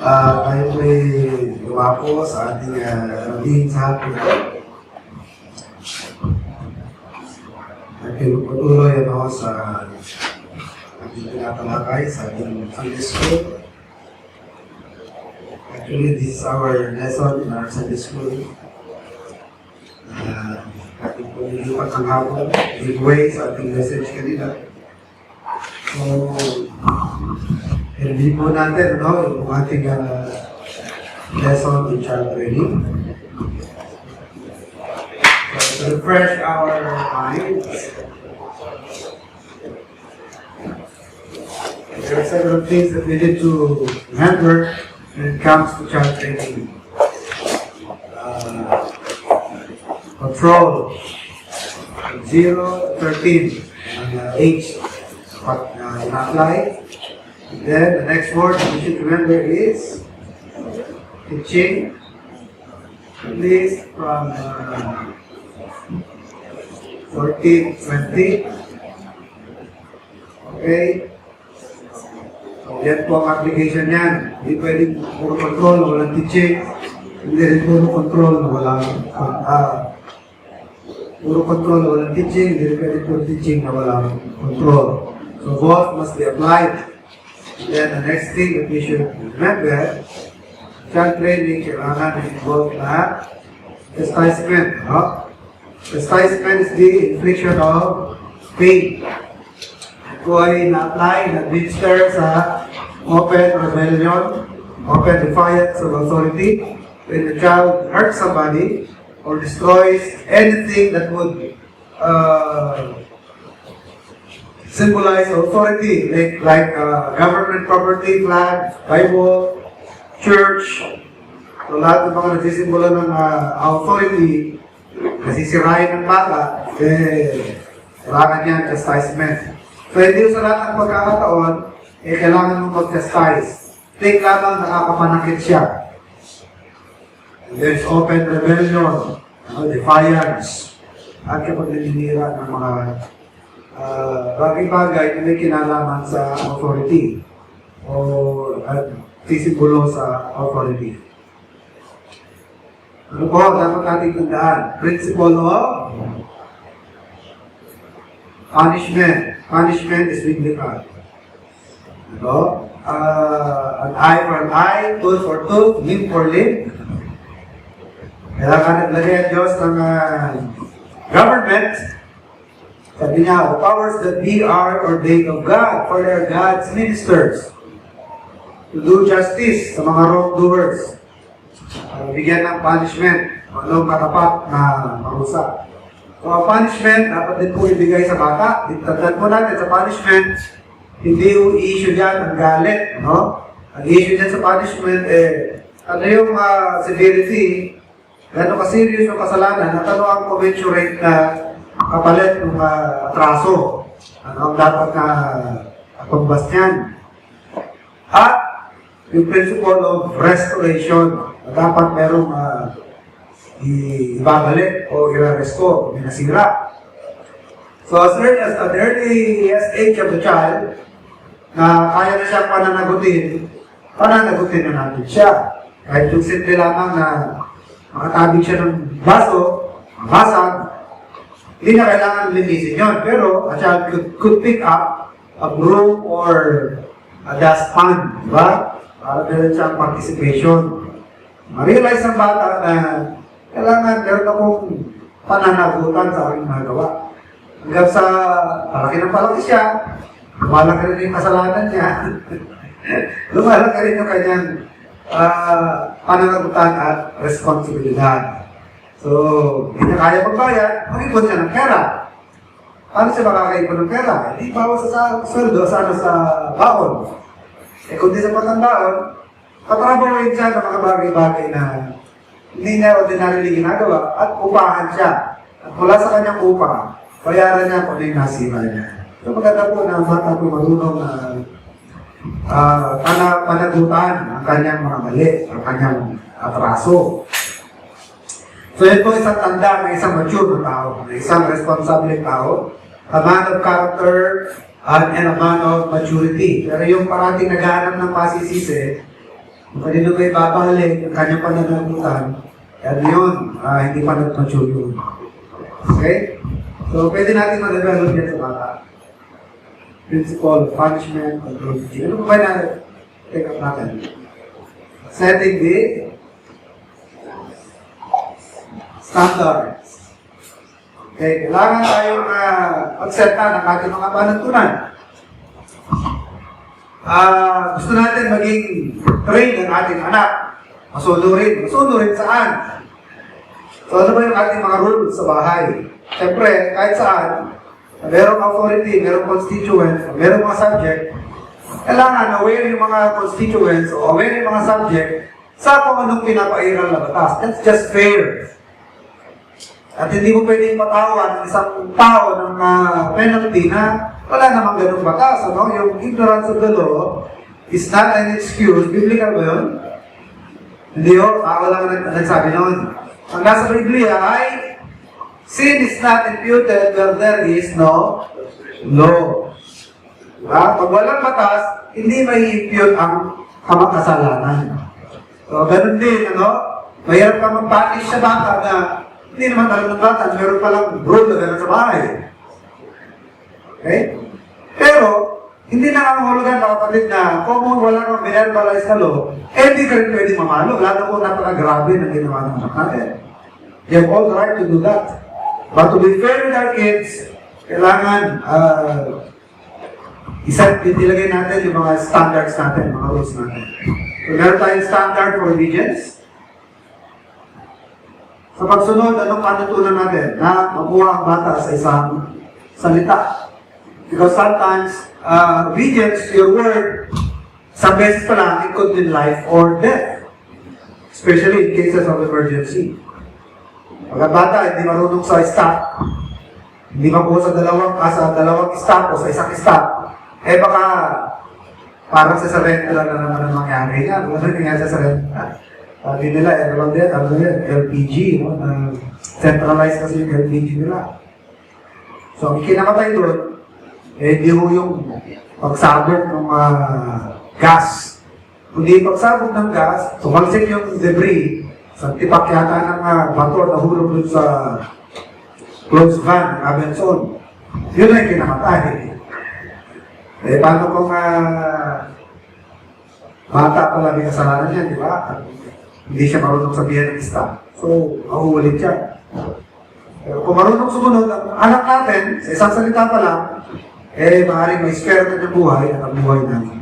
Tayo po'y lumako sa ating lihim sa hapon ito. At patuloy sa ating tinatalakay sa ating Sunday School. Actually, this is our lesson in our Sunday School. Ating po nilipat ang hapon, giveaway sa ating message kanina. So, hindi po natin, yung ating lesson in child training. So, to refresh our minds, there are several things that we need to remember when it comes to child training. Control, 0 to 13, age, what apply. Then the next word we should remember is teaching, at least from 14, 20. Okay? So yan po ang application yan. Hindi pwedeng puro control na walang teaching. Hindi rin puro control na walang teaching. Hindi rin pwedeng puro teaching na walang control. So both must be applied. Then the next thing that we should remember, child training kailangan involve na chastisement. Chastisement is the infliction of pain. Ito ay na-apply, na-administer sa open rebellion, open defiance of authority. When the child hurts somebody or destroys anything that would symbolize authority, like government property, flag, Bible, church. So lahat ng mga nagsisimbolo ng authority, nasisirain ng bata, kailangan niya chastisement. So hindi sa lahat ng pagkakataon, kailangan mong mag-chastise. Think lamang nakakapanakit siya. And there's open rebellion, defiance, at kapag naninira ng mga bagay-bagay na may kinalaman sa authority o sisimbolo sa authority. Ano po dapat natin tandaan? Principle of punishment. Punishment is biblical. An eye for an eye, tooth for tooth, limb for limb. Kailangan naglagay ang Diyos ng government. Sabi niya, the powers that be are ordained of God, for they are God's ministers to do justice sa mga wrongdoers. Bigyan ng punishment, anong katapat na parusa. So, ang punishment, dapat din po ibigay sa bata. Tandaan po natin sa punishment, hindi yung issue yan ng galit. Ang issue yan sa punishment, ano yung severity, gano'n ka-serious yung kasalanan, at ano ang commensurate na kapalit ng atraso. Ano ang dapat na pambas niyan. At yung principle of restoration, dapat merong ibabalik o i-restore, may nasira. So as early as the earliest age of the child, na kaya na siyang pananagutin na natin siya. Kahit yung simple lamang na makatabig siya ng baso, basag, hindi na kailangan linisin yun. Pero a child could pick up a broom or a dustpan, di ba? Para meron siyang participation. Ma-realize ng bata na kailangan meron akong pananagutan sa aking magawa. Hanggang sa palaki ng palaki siya, lumalaki rin yung kasalanan niya. Lumalaki rin yung kanyang pananagutan at responsibilidad. So, hindi niya kaya magbayad, mag-ipon siya ng pera. Paano siya makakaipon ng pera? Hindi bawas sa sweldo, sa baon. Kundi sa pagtandaon, patrabahoin siya ng mga bagay-bagay na hindi niya ordinarily ginagawa at upahan siya. At mula sa kanyang upa, bayaran niya kung ano yung nasira niya. So, maganda po na bata po marunong na panagutan ang kanyang mga mali, ang kanyang atraso. So, yun po isang tanda ng isang mature na tao, ng isang responsable tao, a man of character and a man of maturity. Pero yung parating naghahanap ng pasisisi, Kung kanino ba ibabalik yung kanyang pananagutan, ano yun, hindi pa nag-mature yun. Okay? So, pwede natin mag-develop yan sa bata. Principle, punishment, control. Ano ba na take up natin? Setting the standards. Okay, kailangan tayong mag-set na ng ating mga panuntunan. Gusto natin maging train ng ating anak. Masunurin. Masunurin saan? So ano ba yung ating mga rules sa bahay? Siyempre, kahit saan, merong authority, merong constituents, merong mga subject, kailangan aware yung mga constituents o aware yung mga subject sa kung anong pinapairal na batas. That's just fair. At hindi mo pwedeng patawan ng isang tao ng penalty na wala namang ganung batas. Ano? Yung ignorance of the law is not an excuse. Biblical ba yun? Hindi yun. Tao lang nagsabi nun. Ang nasa Biblia ay sin is not imputed where there is no law. Diba? Pag walang batas, hindi may impute ang kasalanan. So, ganun din, ano? Mayroon ka mag-punish sa bata na hindi naman alam ng bata, meron palang rule na gano'n sa bahay. Okay? Pero, hindi na ang hulugan na kapatid na kung wala kang mineralize na law, hindi ka rin pwede mamalo. Lalo ko napaka-grabe ng ginawa ng anak natin. You have all the right to do that. But to be fair with our kids, kailangan itilagay natin yung mga standards natin, mga rules natin. So, meron tayong standard for obedience. Sa pagsunod, anong panutunan natin? Na makuha ang bata sa isang salita. Because sometimes, obedience to your word, sa beses pa lang, it could mean life or death. Especially in cases of emergency. Pag ang bata hindi marunong sa stop, hindi makuha sa dalawang stop o sa isang stop, baka parang sa sarenda lang na naman ang mangyari yan. Ano nangyari sa sarenda? Sabi nila, ano yan, LPG, no? Centralized kasi yung LPG nila. So, ang kinamatay doon, di ho yung pagsabog ng gas. Kundi pagsabog ng gas, tumalsik yung debris, sa tipak yata ng bato na hulog doon sa closed van, Abenson. Yun na yung kinamatay. Paano kung bata pala may kasalanan yan, di ba? Hindi siya marunong sabihan ng stop. So, mahuhulit siya. Pero kung marunong sumunod, ang anak natin, sa isang salita pa lang, maaaring may spare na ng buhay at ang buhay natin.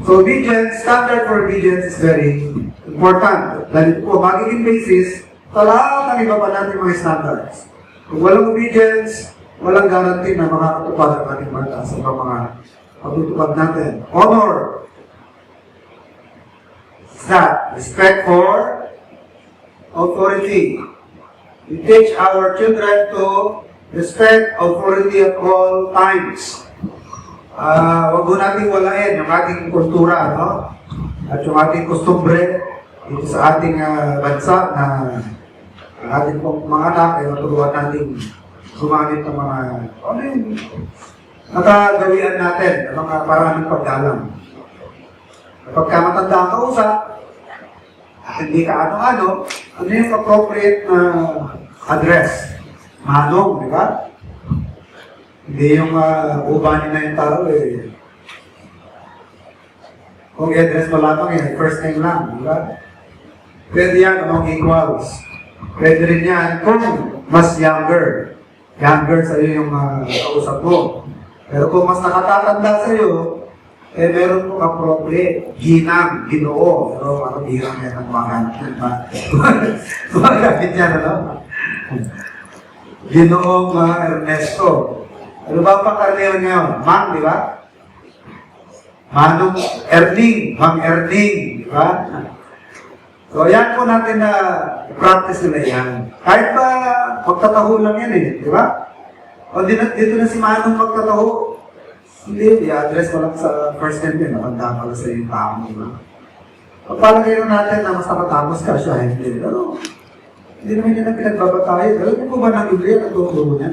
So, obedience, standard for obedience is very important. Dahil po, magiging basis sa lahat ng iba pa natin mga standards. Kung walang obedience, walang guarantee na makakatupad ang ating bata sa mga pagtutupad natin. Honor. That respect for authority. We teach our children to respect authority at all times. Huwag mo natin walain yung ating kultura, no? At yung ating kostumbre dito sa ating bansa na ang ating mga anak ay maturuan natin gumamit ng mga nakagawian natin, mga parang ng pagdalang. Kapag matanda ang kausap, hindi ka ano-ano, ano yung appropriate na address? Manong, di ba? Hindi yung ubanin na yung tao Kung i-address mo lamang first name lang, di ba? Pwede yan among equals. Pwede rin yan kung mas younger. Younger sa'yo yung kausap mo. Pero kung mas nakatatanda sa'yo, meron mong appropriate, ginang, ginoo. Pero ginang yan ang mga gumagamit yan, ano? Ginoong Ernesto. Ano ba ang pangkaraniwan ngayon? Mang, di ba? Manong Erning, Mang Erning, di ba? So, yan po natin na practice nila yan. Kahit pa magtataho lang yan di ba? O dito na si Manong magtataho, hindi, i-address mo lang sa first name din, nakanda pala sa yung tao mo, diba? Pagpalagay na natin na mas nakatapos ka siya, hindi. Pero, hindi naman yun ang pinagbabatayan. Alam mo ba ng Biblia, nagtuturo niya?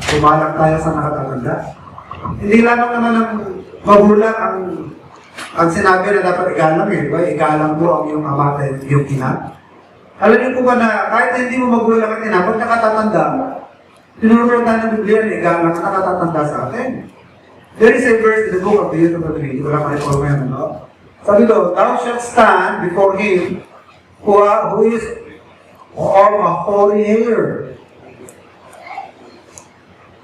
Kumalang tayo sa nakatatanda. Hindi lamang naman ang magulang ang Ang sinabi na dapat igalang di ba? Igalang mo ang iyong ama at iyong ina. Alam niyo po ba na kahit na hindi mo magulang at ina, pag nakatatanda, tinuro tayo ng Biblia na igalang at nakatatanda sa atin. There is a verse in the book of the Deuteronomy, hindi ko lang ma-recall mo yan, no? Sabi doon, thou shalt stand before him who is of a holy hair.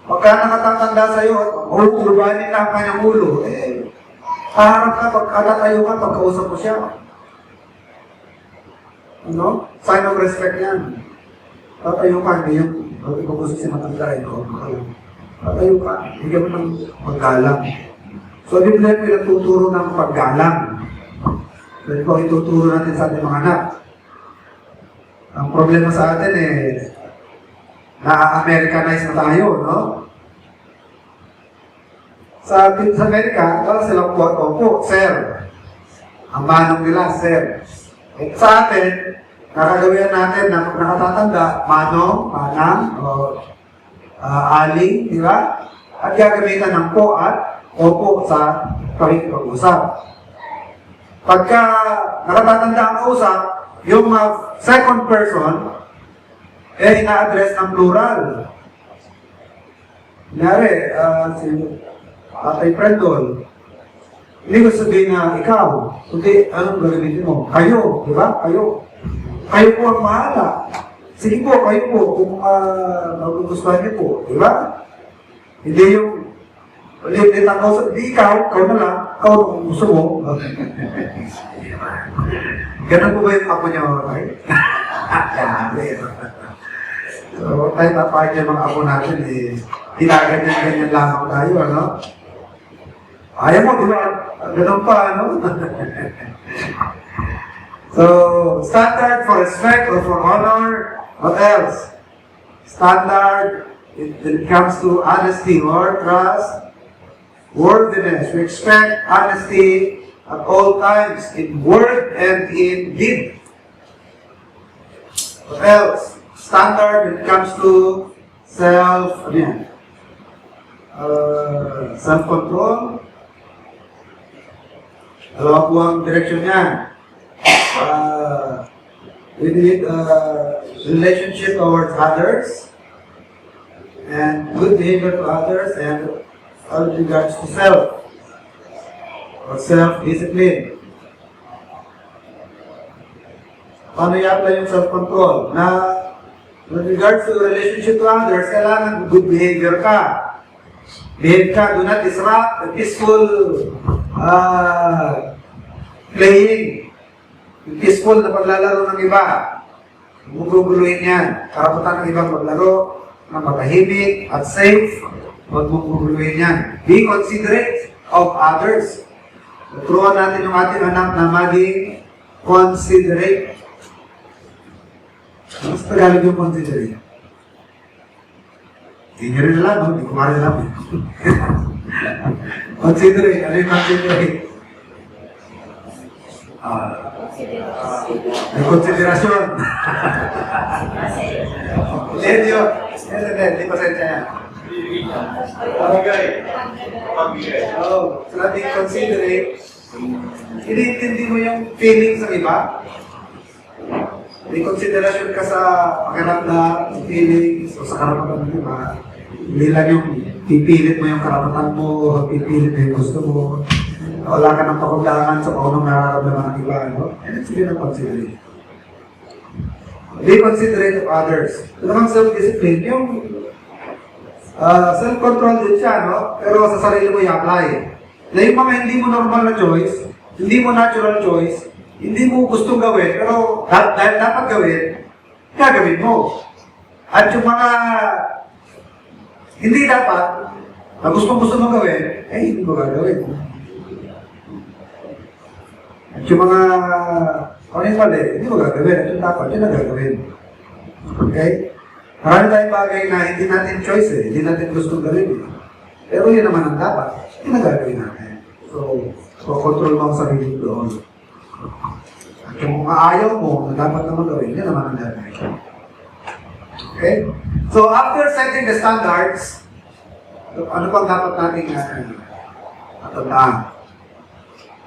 Pagka nakatatanda sa iyo at urbanin na ang kanyang ulo, haharap ka, pagkatatayo ka, pagkausap mo siya. Ano? Sign of respect yan. Tatayo ka, hindi yung ipag-usap siya matanda, tatayo ka, hindi mo ng paggalang. So, di ba pinatuturo ng paggalang? Dahil ko ituturo natin sa ating mga anak. Ang problema sa atin na-Americanize na tayo, no? Sa Amerika, wala silang po, sir. Ang manong nila, sir. Sa atin, nakagawin natin na nakatatanda, manong, manang, aling, di ba? At gagamitan ng po at opo sa pakikipag-usap. Pagka nakatatanda ang usap, yung second person, ina-address ng plural. Kunyari, si Tatay Prendol, hindi ko sabihin na ikaw, kundi anong gagamitin mo? Kayo, di ba? Kayo. Kayo po ang mahala. Sige po, kayo po, kung magugustuhan niyo po, di ba? Hindi yung, hindi ikaw na lang, ikaw kung gusto mo. Ganun po ba yung apo niya, right? So, tayo tapay yung mga apo natin, ganyan lamang tayo, ano? Ayaw mo, di ba? Ganun pa, ano? So, standard for respect or for honor, what else? Standard, when it comes to honesty or trust, worthiness. We expect honesty at all times, in word and in deed. What else? Standard when it comes to self-control. Dalawa po ang direksyon niya. We need relationship towards others and good behavior to others and as regards to self or self-discipline. Paano i-apply yung self-control? Na with regards to relationship to others, kailangan good behavior ka. Behave ka, do not disrupt the peaceful playing. Yung peaceful na paglalaro ng iba. Guguguluhin yan. Karapatan ng ibang maglaro na matahimik at safe. Huwag mong guguluhin yan. Be considerate of others. Turuan natin yung ating anak na maging considerate. Mas Tagalog yung considerate. Hindi nyo rin alam, no? Hindi ko marin alam. Considerate. Ano yung considerate? May konsiderasyon. Hindi pasensya yan. Sabi considerate, iniintindi mo yung feelings ng iba. May konsiderasyon ka sa pakiramdam, feelings, o sa karapatan ng iba. Hindi lang yung pipilit mo yung karapatan mo, pipilit mo yung gusto mo. Wala ka ng pakublangan sa kung anong nararamdaman ng iba, no? And it's really considerate. Be considerate of others. Ito namang self-discipline, yung self-control din siya, no? Pero sa sarili mo i-apply. Na yung mga hindi mo normal na choice, hindi mo natural choice, hindi mo gustong gawin, pero dahil dapat gawin, gagawin mo. At yung mga hindi dapat, na gusto mo gawin, hindi mo gagawin. At yung mga ano yung mali, hindi mo gagawin. At yung dapat, yun na gagawin. Okay? Marami tayong bagay na hindi natin choice hindi natin gustong gawin Pero yun naman ang dapat, yun na gagawin natin. So control mo ang sarili doon. At yung mga ayaw mo na dapat naman gawin, yun naman ang gagawin. Okay? So after setting the standards, ano pang dapat natin matandaan?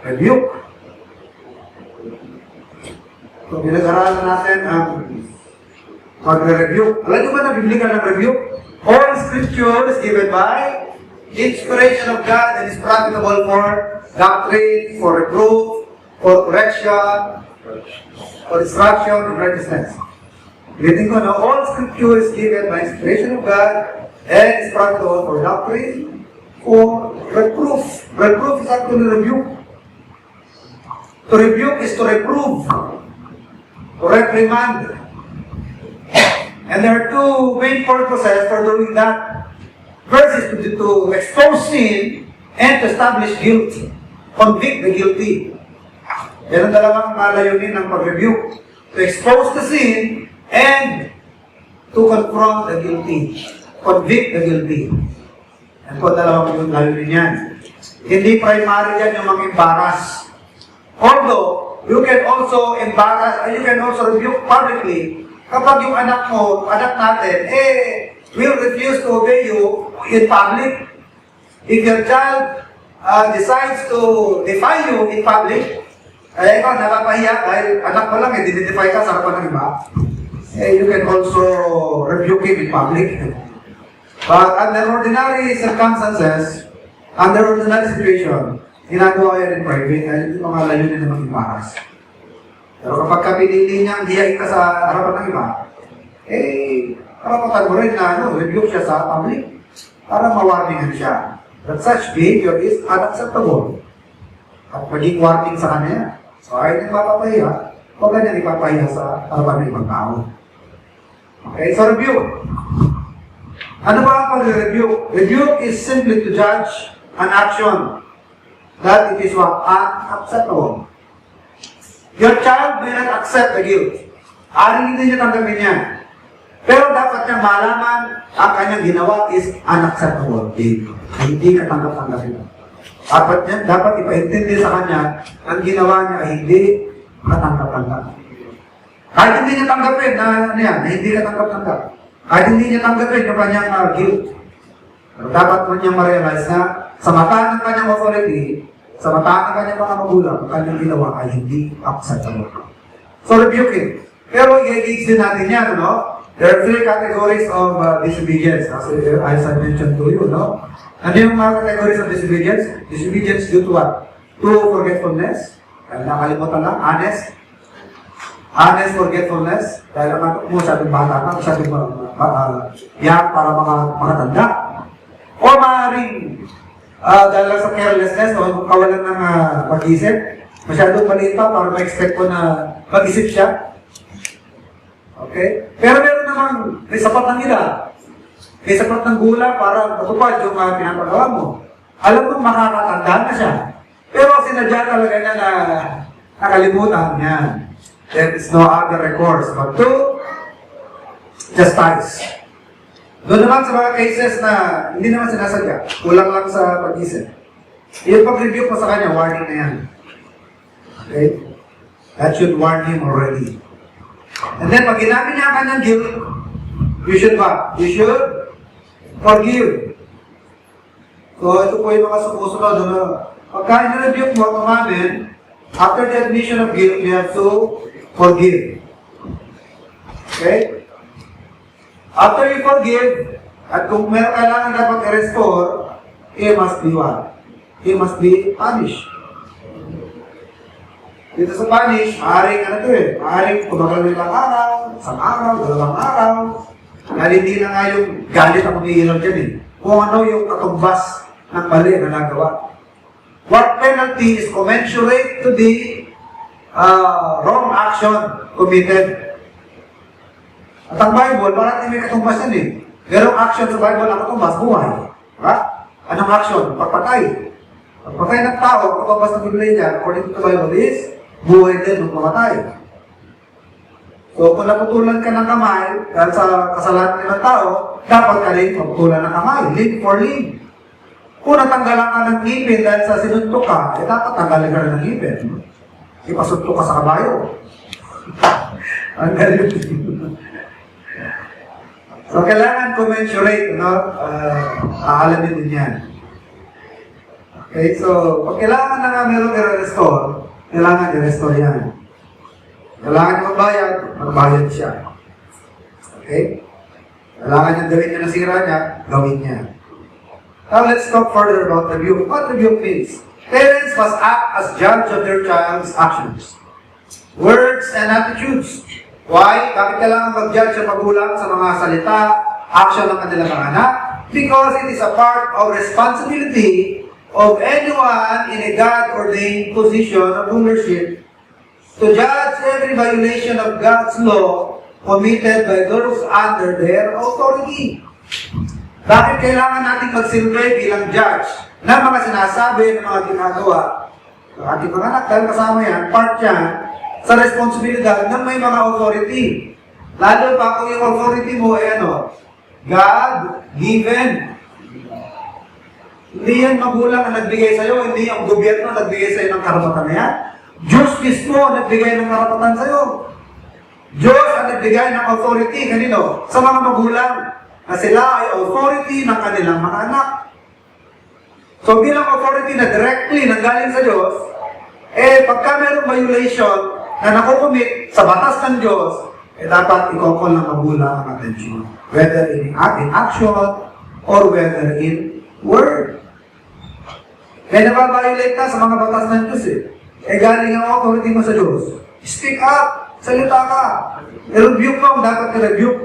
rebuke. So, pinag-aralan natin ang magre-rebuke. Alam nyo ba na Biblia ng rebuke? All Scripture is given by inspiration of God and is profitable for doctrine, for reproof, for correction, for instruction in righteousness. Ulitin ko na all Scripture is given by inspiration of God and is profitable for doctrine, for reproof. Reproof is actually rebuke. To rebuke is to reprove, to reprimand. And there are two main purposes for doing that. First is to expose sin and to establish guilt. Convict the guilty. Yan ang dalawang layunin ng pag-rebuke. To expose the sin and to confront the guilty. Convict the guilty. Yan po dalawang yung layunin yan. Hindi primary yan yung mag-embarrass. Although, you can also rebuke publicly kapag yung anak natin, will refuse to obey you in public. If your child decides to defy you in public, ikaw napapahiya dahil anak mo lang, dinidefy ka sa harapan ng iba, you can also rebuke him in public. But under ordinary circumstances, under ordinary situation, ginagawa yan in private, dahil hindi mga layunin na mag-imparas. Pero kapag pinili niyang hiyain ka sa harapan ng iba, karapatan mo rin na rebuke siya sa public para mawarningan siya. That such behavior is unacceptable. At maging warning sa kanya. So ayaw niyang mapapahiya, huwag na niyang ipapahiya sa harapan ng ibang tao. Okay, so rebuke. Ano ba ang pag-rebuke? Rebuke is simply to judge an action that it is unacceptable. Your child will not accept the guilt. Aring hindi niya tanggapin yan. Pero dapat niyang malaman ang kanyang ginawa is unacceptable. Hindi ka tanggap-tanggapin. Dapat ipaintindi sa kanya ang ginawa niya ay hindi katanggap-tanggap. Kahit hindi niya tanggapin na hindi ka tanggap-tanggap. Kahit hindi niya tanggapin yung kanyang guilt. Pero dapat mo niyang ma-realize na sa mata ng kanyang authority, sa mata ng kanyang mga magulang, ang kanyang ginawa ay hindi acceptable. So rebuke him. Pero i-engage din natin yan, no? There are three categories of disobedience, as I mentioned to you, no? Ano yung mga categories of disobedience? Disobedience due to what? To forgetfulness. Dahil nakalimutan lang. Honest forgetfulness. Dahil ang masyadong bata ka, masyadong young para mga tanda. O maaaring dahil lang sa carelessness o kawalan ng pag-isip, masyadong maliit pa para ma-expect ko na mag-isip siya. Okay? Pero meron namang may sapat ng ila. May sapat ng gula para matupad yung pinapagawa mo. Alam mo, makakatanda na siya. Pero sinadya talaga niya na nakalimutan niya. There is no other recourse but to chastise. Doon naman sa mga cases na hindi naman sinasadya, kulang lang sa pag-isip. Yung pag-review mo sa kanya, warning na yan. Okay? That should warn him already. And then, pag ginamit niya ang kanyang guilt, you should what? You should forgive. So, ito po yung mga sumusunod. Pagka in-review mo, kumamin, after the admission of guilt, you have to forgive. Okay? After you forgive, at kung meron kailangan dapat i-restore, he must be what? He must be punished. Dito sa punish, maaaring tumagal ng ilang araw, isang araw, dalawang araw, dahil hindi na nga yung galit ang umiilaw dyan eh. Kung ano yung katumbas ng mali na nagawa. What penalty is commensurate to the wrong action committed? At ang Bible, parang may katumbas yan eh. Merong action sa Bible ang katumbas, buhay. Diba? Anong action? Pagpatay. Pagpatay ng tao, katumbas ng Biblia niya, according to the Bible is, buhay din ng pamatay. So, kung naputulan ka ng kamay, dahil sa kasalanan ng tao, dapat ka rin maputulan ng kamay. Limb for limb. Kung natanggalan ka ng ngipin dahil sa sinuntok ka, dapat tanggalin ka rin ng ngipin. Ipasuntok ka sa kabayo. Ang galing. So, kailangan commensurate, no? Aalamin din yan. Okay, so pag kailangan na nga meron i-restore, kailangan i-restore yan. Kailangan magbayad, magbayad siya. Okay? Kailangan niya gawin niya nasira niya, gawin niya. Now let's talk further about rebuke. What rebuke means? Parents must act as judge of their child's actions, words, and attitudes. Why? Bakit kailangan mag-judge ang magulang sa mga salita, action ng kanilang mga anak? Because it is a part of responsibility of anyone in a God-ordained position of rulership to judge every violation of God's law committed by those under their authority. Bakit kailangan natin magsilbi bilang judge na mga sinasabi ng mga ginagawa? So, ating mga anak, dahil kasama yan, part yan sa responsibilidad ng may mga authority. Lalo pa kung yung authority mo ay ano, God-given. Hindi yan magulang ang nagbigay sa'yo, hindi ang gobyerno nagbigay sa'yo ng karapatan na yan. Diyos mismo nagbigay ng karapatan sa'yo. Diyos ang nagbigay ng authority, kanino? Sa mga magulang, na sila ay authority ng kanilang mga anak. So bilang authority na directly nanggaling sa Diyos, pagka mayroong violation na nakukumit sa batas ng Diyos, dapat i-call ng magulang ang atensyon. Whether in action or whether in word. May nababiolate ka sa mga batas ng Diyos galing ang authority mo sa Diyos. Speak up! Salita ka! I-rebuke mo, dapat i-rebuke.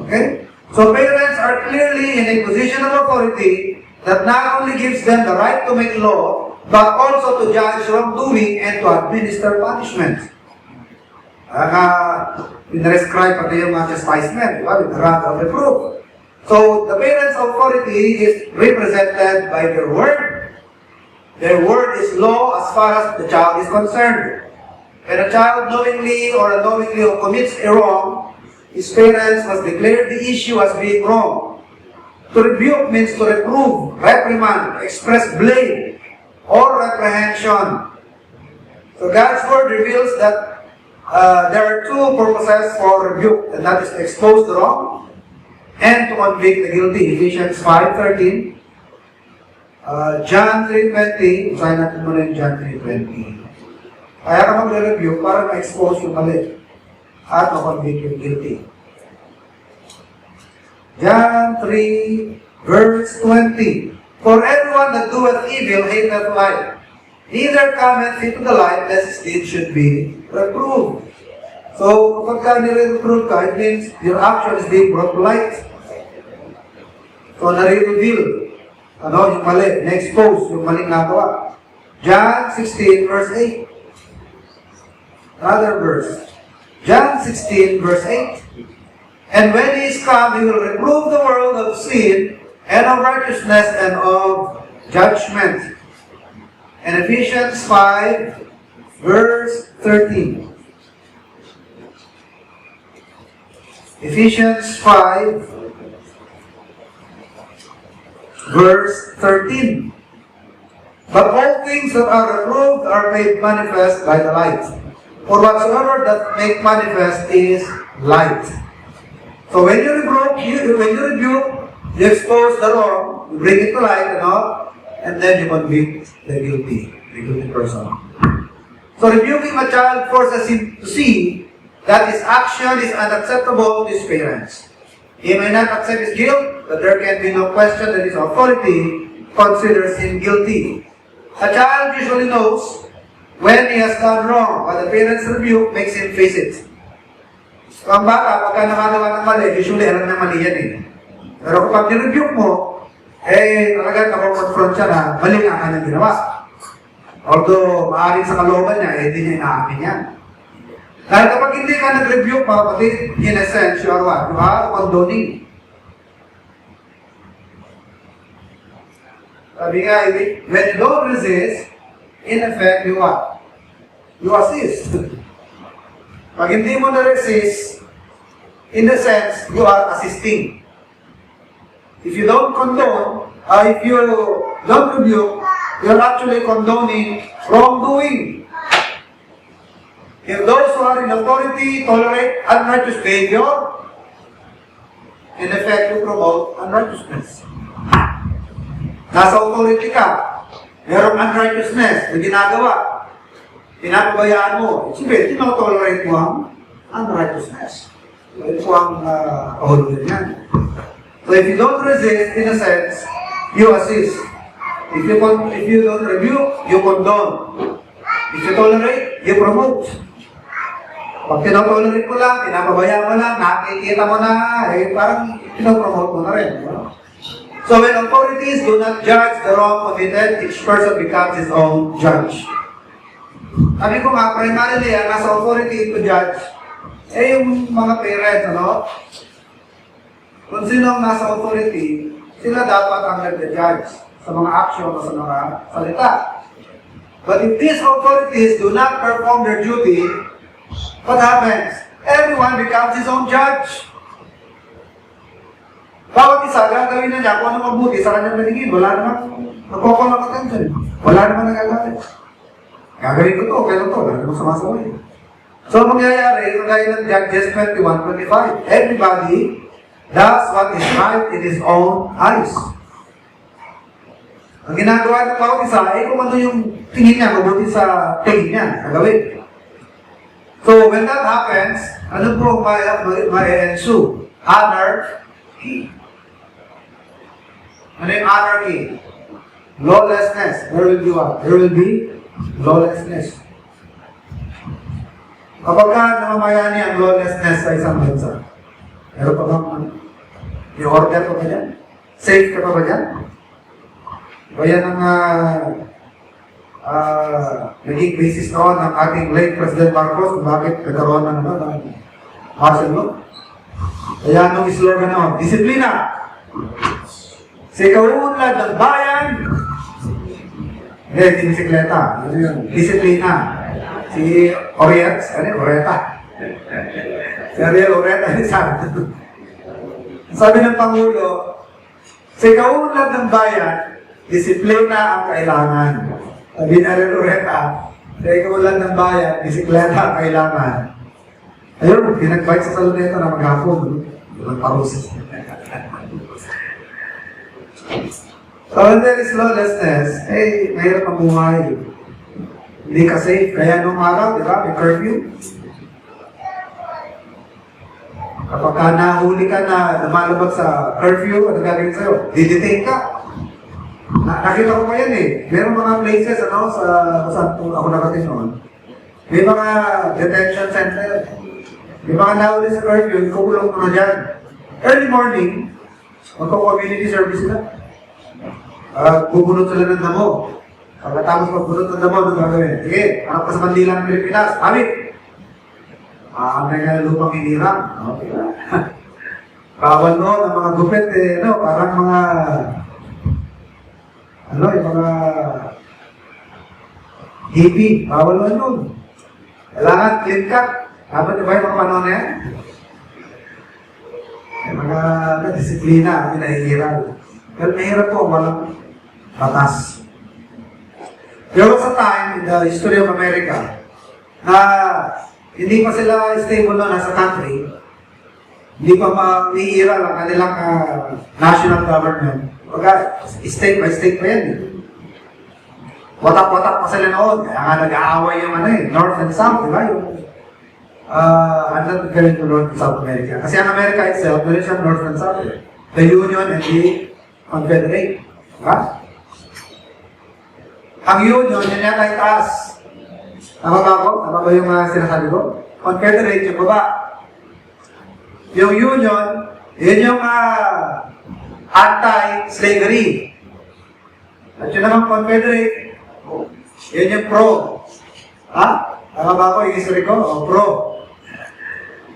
Okay? So parents are clearly in a position of authority that not only gives them the right to make law, but also to judge wrongdoing and to administer punishment. Pinarescribe pati yung mga chastisement, di ba? With the rod of reproof. So the parents' authority is represented by their word. Their word is law as far as the child is concerned. When a child knowingly or unknowingly commits a wrong, his parents must declare the issue as being wrong. To rebuke means to reprove, reprimand, express blame, or reprehension. So God's word reveals that there are two purposes for rebuke, and that is to expose the wrong and to convict the guilty. Ephesians 5:13, John 3:20, usahin natin muna yung John 3:20. Kaya ka magre-review para ma-expose yung mali at ma-convict yung guilty. John 3, verse 20. For everyone that doeth evil hateth life, neither cometh into the light, lest his deed should be reproved. So, kapag nire-reprove ka, it means your action is being brought to light. So, nare-reveal yung mali, na-expose yung maling nagawa. John 16, verse 8. Another verse. John 16, verse 8. And when he is come, he will reprove the world of sin, and of righteousness, and of judgment. And Ephesians 5, verse 13. Ephesians 5, verse 13. But all things that are reproved are made manifest by the light. For whatsoever that make manifest is light. So when you rebuke, you expose the wrong, you bring it to light, and then you convict the guilty person. So rebuking a child forces him to see that his action is unacceptable to his parents. He may not accept his guilt, but there can be no question that his authority considers him guilty. A child usually knows when he has done wrong, but the parents' rebuke makes him face it. So ang bata, pagka nakagawa ng mali, usually alam na mali yan Pero kapag nirebuke mo, talagang nakoconfront siya na mali ang kanyang ginawa. Although, maaaring sa kalooban niya, hindi niya inaamin yan. Dahil kapag hindi ka nag-rebuke, pati in a sense, you are what? You are condoning. Sabi nga, when you don't resist, in effect, you what? You assist. Pag hindi mo na-resist, in a sense, you are assisting. If you don't condone, if you don't rebuke, you're actually condoning wrongdoing. If those who are in authority tolerate unrighteous behavior, in effect, you promote unrighteousness. Nasa authority ka, merong unrighteousness na ginagawa, pinapabayaan mo, siyempre, tinotolerate mo ang unrighteousness. So, ito ang kahulugan yan. So, if you don't resist, in a sense, you assist. If you don't rebuke, you condone. If you tolerate, you promote. Pag tinotolerate mo lang, pinapabayaan mo lang, nakikita mo na, parang pinopromote mo na rin. So when authorities do not judge the wrong committed, each person becomes his own judge. Sabi ko nga, primarily, ang nasa authority to judge, yung mga parents, Kung sino ang nasa authority, sila dapat ang nag-judge sa mga action o sa mga salita. But if these authorities do not perform their duty, what happens? Everyone becomes his own judge. Bawat isa, gagawin na niya kung ano mabuti sa kanyang paningin. Wala naman nagkokol ng attention. Wala naman nagagalit. Gagawin ko to, kailan to, gagawin mo sumasaway. So, mangyayari, kagaya ng Judges 21:25, everybody does what is right in his own eyes. Ang ginagawa ng bawat isa, kung ano yung tingin niya, mabuti sa tingin niya, gagawin. So, when that happens, ano po may-ensue? Anarchy. Ano yung anarchy? Lawlessness. There will be what? There will be lawlessness. Kapag namamayani ang lawlessness sa isang bansa, meron pa bang i-order pa ba dyan? Safe ka pa ba dyan? O yan ang naging basis noon ng ating late President Marcos kung bakit nagkaroon ng martial law. Kaya anong slogan noon? Disiplina! Sa ikaunlad ng bayan, di bisikleta. Disiplina. Si Oreta. Si Ariel Oreta. Sabi ng Pangulo, sa ikaunlad ng bayan, disiplina ang kailangan. Sabi ni Ariel Oreta, sa ikaunlad ng bayan, bisikleta ang kailangan. Ayun, pinag-bike sa saloneta na maghapon. Walang parusis. So when there is lawlessness, mahirap ang buhay. Hindi ka safe. Kaya nung araw, di ba, may curfew. Kapag ka nahuli ka na lumalabag sa curfew, ano gagawin sa'yo? Didetain ka. Nakita ko pa yan Meron mga places, saan ako nakating noon. May mga detention center. May mga nahuli sa curfew, kukulong mo na dyan. Early morning, magko-community service sila. Bubunot sila ng damo. Pagkatapos magbunot ng damo, ano gagawin? Sige, harap ka sa bandila ng Pilipinas. Amit! Ang nga lupang hinirang. Okay. Bawal noon ang mga gupit, parang mga yung mga hippie. Bawal noon. Kailangan clean cut. Dapat diba yung mga panon na yan? Yung mga disiplina, ang hinahihirang. Pero mahirap po, walang batas. There was a time in the history of America na hindi pa sila stable na nasa country, hindi pa maiiral ang kanilang national government. State by state pa yan Watak-watak pa sila noon. Kaya nga nag-aaway yung North and South, di ba? I'm not referring to North and South America. Kasi ang America itself, meron siyang North and South. The Union and the Confederate. Diba? Ang Union, yun yata yung taas. Tama ba ako? Tama ba yung sinasabi ko? Confederate, yung baba. Yung Union, yun yung anti-slavery. At yun naman Confederate, yun yung pro. Tama ba ako yung history ko? Pro.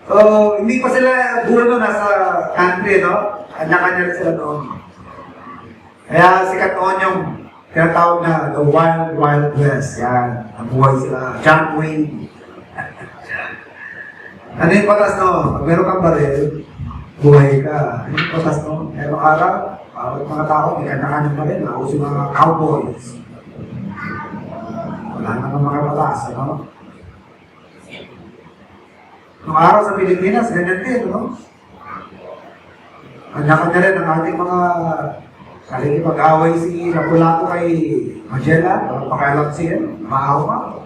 So, hindi pa sila bulo nasa country, Kanya-kanya rin sila doon. Kaya sikat noon yung tinatawag na the Wild Wild West. Yan. Ang buhay sila. John Wayne. Ano yung patas no? Pag meron kang baril, buhay ka. Ano yung patas no? Merong araw, bawat mga tao, may kanya-kanyang baril. Ako si mga cowboys. Wala naman mga patas, Nung araw sa Pilipinas, ganyan din, Kanya-kanya rin ang ating mga Nakikipag-away si Lapu-Lapu kay Magellan, pakialam siya, maawa.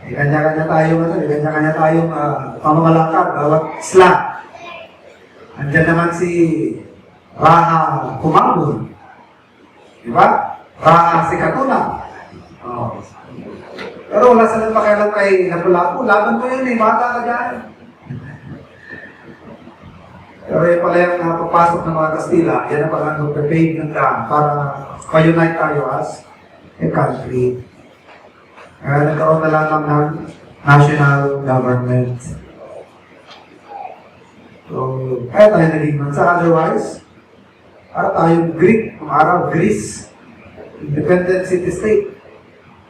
Kanya-kanya tayong pamamalakad, bawat isla. Andiyan naman si Raha Kumambun. Diba? Raha si Katuna. Oh. Pero wala silang pakialam kay Lapu-Lapu. Laban ko yun eh, bata ka dyan. Pero yung pala yung papasok ng mga Kastila, yan ang pala nag-pave ng daan para pa-unite tayo as a country. Nagkaroon na lang ng national government. So, kaya tayo naging bansa. Otherwise, para tayong Greek, ng araw, Greece, independent city-state.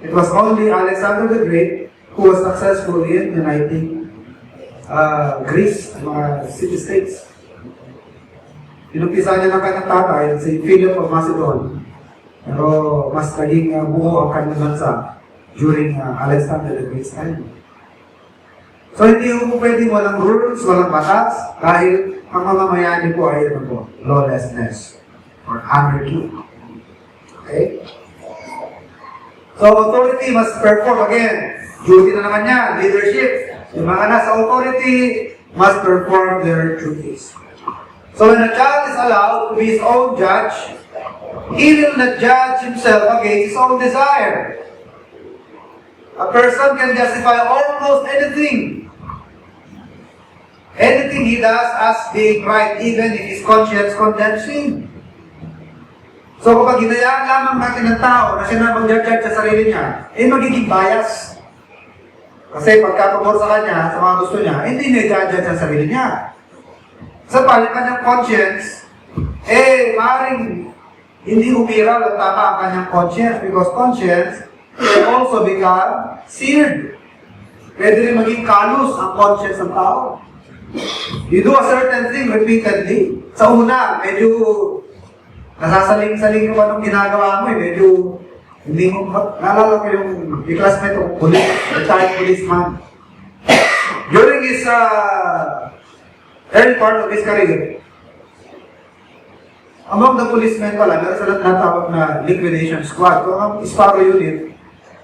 It was only Alexander the Great who was successful in uniting Greece, mga city-states. Inumpisa niya ng kanyang tatay, si Philip of Macedon. Pero mas naging buo ang kanyang bansa during Alexander the Great's time. So hindi po pwedeng walang rules, walang batas, dahil ang mamamayan po ay lawlessness or anarchy. Okay? So authority must perform again. Duty na naman niya, leadership. Yung mga nasa authority must perform their duties. So when a child is allowed to be his own judge, he will not judge himself against his own desire. A person can justify almost anything. Anything he does as being right, even if his conscience condemns him. So kapag hinayaan lamang natin ng tao na siya na mag-judge sa sarili niya, magiging bias. Kasi pagka pabor sa kanya, sa mga gusto niya, hindi niya judge sa sarili niya. Sa kanyang conscience, maaaring hindi umiral at tama ang kanyang conscience because conscience can also become seared. Pwede rin maging kalus ang conscience ng tao. You do a certain thing repeatedly. Sa una, medyo nasasaling-saling yung anong ginagawa mo medyo hindi mo, naalala ko yung classmate ko, retired policeman. During his early part of his career, among the policemen pala, meron silang natawag na liquidation squad. Kung ang Sparrow unit,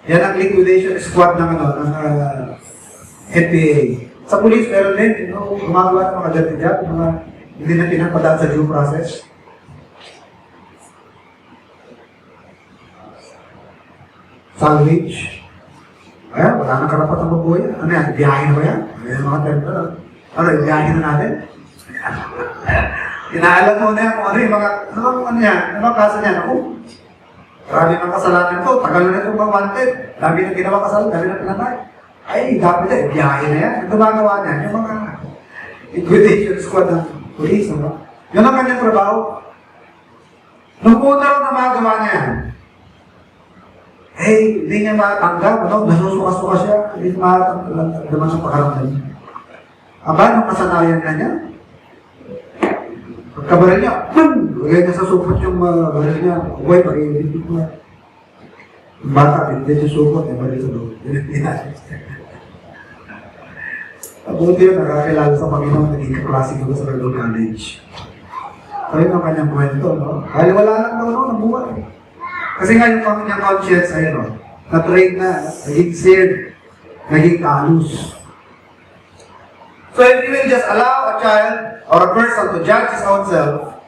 yan ang liquidation squad ng NPA. Sa police, meron din, gumagawa ng mga dati-dati, mga hindi na pinapadaan sa due process. Salvage. Wala nang karapatan mabuhay. Ano yan? Biyahe na ba yan? Ano yan mga term na? Ano, biyahe na natin? Inaalam mo na yan kung ano yung mga, ano yan? Ano ang kaso niyan? Ako, marami ng kasalanan ko. Tagal na itong mga wanted. Dami na ginawa kasalanan, dami na pinatay. Ay, dapat na, biyahe na yan. Ang gumagawa niyan, yung mga liquidation squad ng police. Ano? Yun ang kanyang trabaho. Nung una rin na magawa niya yan, hindi niya matanggap, nasusuka-suka siya, hindi matanggap naman sa pakaramdam niya. Aba, nung kasanayan na niya, pagkabaril niya, lagay niya sa supot yung baril niya, uway, pag-ibig mo. Yung bata, hindi siya supot, baril sa loob. Mabuti yun, nakakilala sa Panginoon, naging kaklase ko sa Bible College. So yun ang kanyang kwento, no? Kaya wala lang daw, no, nabuhay. Kasi nga yung kanyang conscience ay, no, na-train na, naging seared, naging kalus. So if you will just allow a child or a person to judge his own self,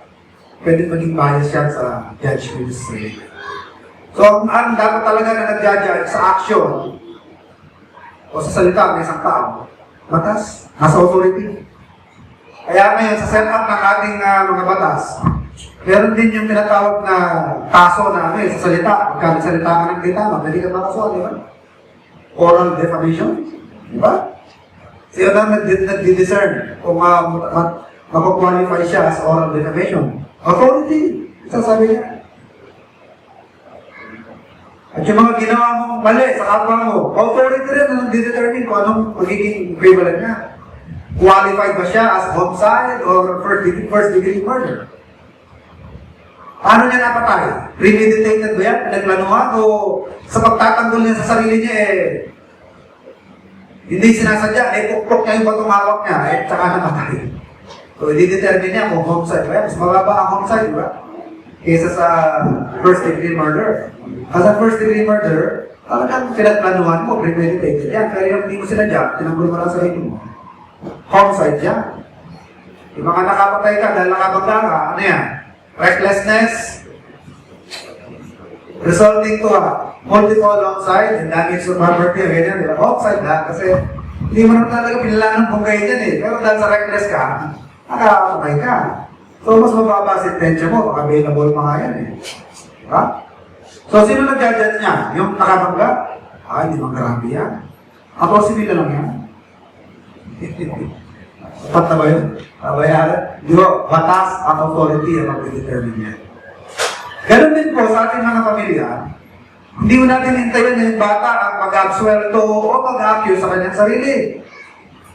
pwede maging bias yan sa judgment sa sarili. So ang dapat talaga na nag-judge sa action o sa salita ng isang tao, batas, nasa authority. Kaya ngayon, sa set-up ng ating mga batas, meron din yung tinatawag na kaso na sa salita. Pagka nagsalita ka ng dita, magdali ka makasuhan, di ba? Oral defamation, di ba? Siya na nag-discern kung makakwalify siya as oral defamation. Authority, sasabi niya. At yung mga ginawa mong mali sa kapwa mo, authority rin na nag-determine kung anong magiging equivalent niya. Qualified ba siya as homicide or first degree murder? Paano niya napatay? Premeditated ba yan? Pinaglanuhan? O sa pagtatanggol niya sa sarili niya hindi sinasadya, pukpok niya yung batong hawak niya, tsaka napatay. So, i-determine niya kung homicide ba yan. Mas mababa ang homicide, di ba? kaysa sa first degree murder. As a first degree murder, talagang pinagplanuhan mo, premeditated yan. Pero yung hindi mo sinadya, tinanggol mo lang sa sarili mo. Homicide yan. Yung mga nakapatay ka dahil nakabangga ka, ano yan? Recklessness, resulting to multiple homicide and damage to property, ganyan, di ba? Homicide na, kasi hindi mo naman talaga pinilaan ng bunggay dyan eh. Pero dahil sa reckless ka, nakapatay ka. So, mas mababa sentensya mo, baka available mga yan eh. Diba? So, sino nag-judge niya? Yung nakabangga? Ay, hindi mang grabe yan. Ako, sibila lang yan. Sapat na ba yun? Bayaran? Di ba, batas at authority ang mag-determine yan. Ganun din po sa ating mga pamilya, hindi mo natin hintayin na yung bata ang mag-absuelto o mag-accuse sa kanyang sarili.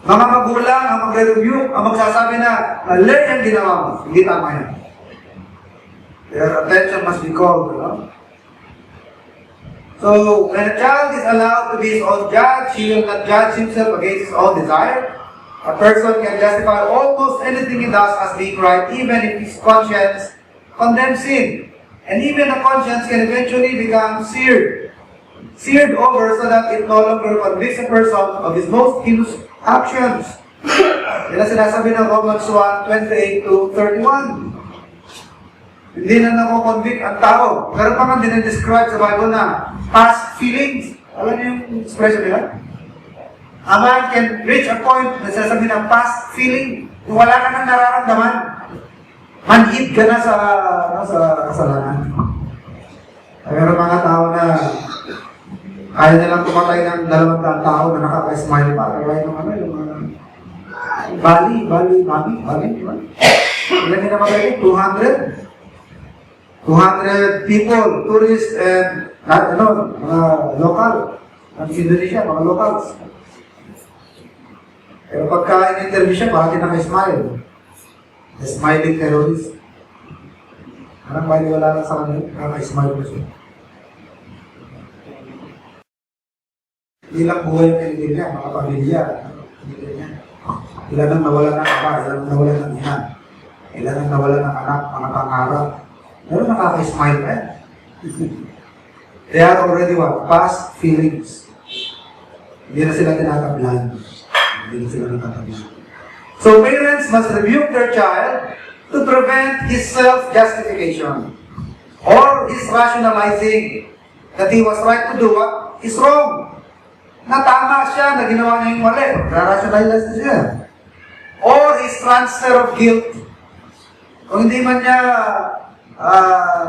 Mga magulang ang magre-review, ang magsasabi na mali ang ginawa mo. Hindi tama yan. Their attention must be called. No? So, when a child is allowed to be his own judge, he will not judge himself against his own desire. A person can justify almost anything he does as being right, even if his conscience condemns him. And even the conscience can eventually become seared over so that it no longer convicts a person of his most heinous actions. Yan ang sinasabi ng Romans 1:28 to 31. Hindi na nako-convict ang tao. Pero pa nga dinidescribe sa Bible na past feelings. Alam niyo yung expression nila? A man can reach a point na sinasabi ng past feeling. Wala ka nang nararamdaman. Manhid ka na sa kasalanan. Pero mga tao na kaya nilang tumatay ng 200 tao na nakaka-smile pa. Kaya yung ano, yung Bali, di ba? Ilan yung namatay? 200 people, tourists and mga local. Ang Indonesia, mga locals. Pero pagka in-interview siya, bakit naka-smile? The smiling terrorist. Anong maliwala lang sa kanila? Naka-smile ko siya. Ilang buhay ang pinigil niya, mga pamilya. Ilan ang nawala ng ama, ilan ang nawala ng ina. Ilan ang nawala ng anak, mga pangarap. Pero nakaka-smile pa yan. They are already what? Past feelings. Hindi na sila tinatablan. So parents must rebuke their child to prevent his self-justification or his rationalizing that he was right to do what is wrong. Na tama siya, na ginawa niya yung mali. Ra-rationalize na siya. Or his transfer of guilt. Kung hindi man niya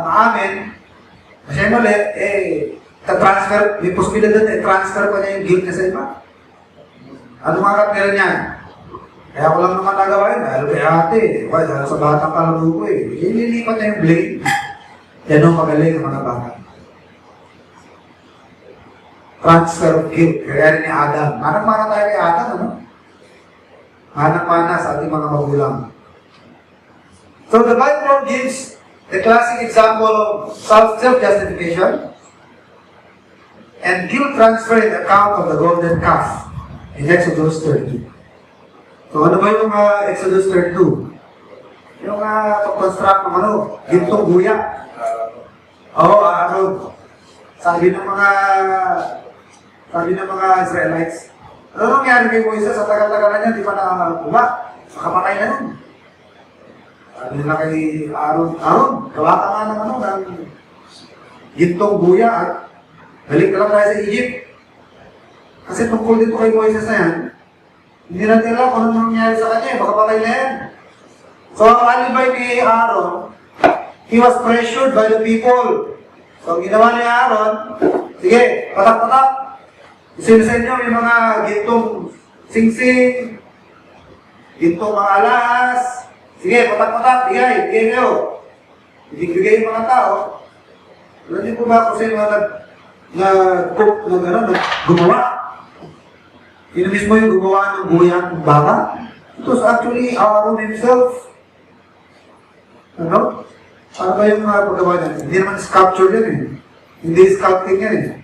maamin, siya yung mali, transfer, may posibilidad na transfer pa niya yung guilt niya sa iba. Ano mga kapira niya? Kaya ko lang naman nagawa yun. Dahil kay ate, dahil sa batang kalaro ko eh. Ililipat niya yung blame. Yan ang magaling ng mga bata. Transfer of guilt. Kaya rin ni Adam. Manang-mana tayo kay Adam, ano? Manang-mana sa ating mga magulang. So the Bible gives the classic example of self-justification and guilt transfer in the account of the golden calf in Exodus 32. So ano ba yung Exodus 32? Yung pag-construct ng gintong guya. Sabi ng mga Israelites, ano nangyari kay Moises sa tagal-tagal na niya, di pa nakakuma, makapatay na yun. Sabi nila kay Aaron, gawa ka nga ng gintong guya at balik ka lang tayo sa Egypt. Kasi tungkol dito kay Moises na yan, hindi natin alam kung ano nangyari sa kanya, baka patay na yan. So ang alibay ni Aaron, he was pressured by the people. So ang ginawa ni Aaron, sige, patak-patak. Isino sa inyo yung mga gintong sing-sing, gintong mga alas. Sige, patak-patak, bigay kayo. Bigay yung mga tao. Alam niyo po ba kung sino gumawa? Sino mismo yung gumawa ng guyang baka? It was actually Aaron himself. Ano? Ano ba yung paggawa niya? Hindi naman sculpture yan eh. Hindi sculpting yan eh.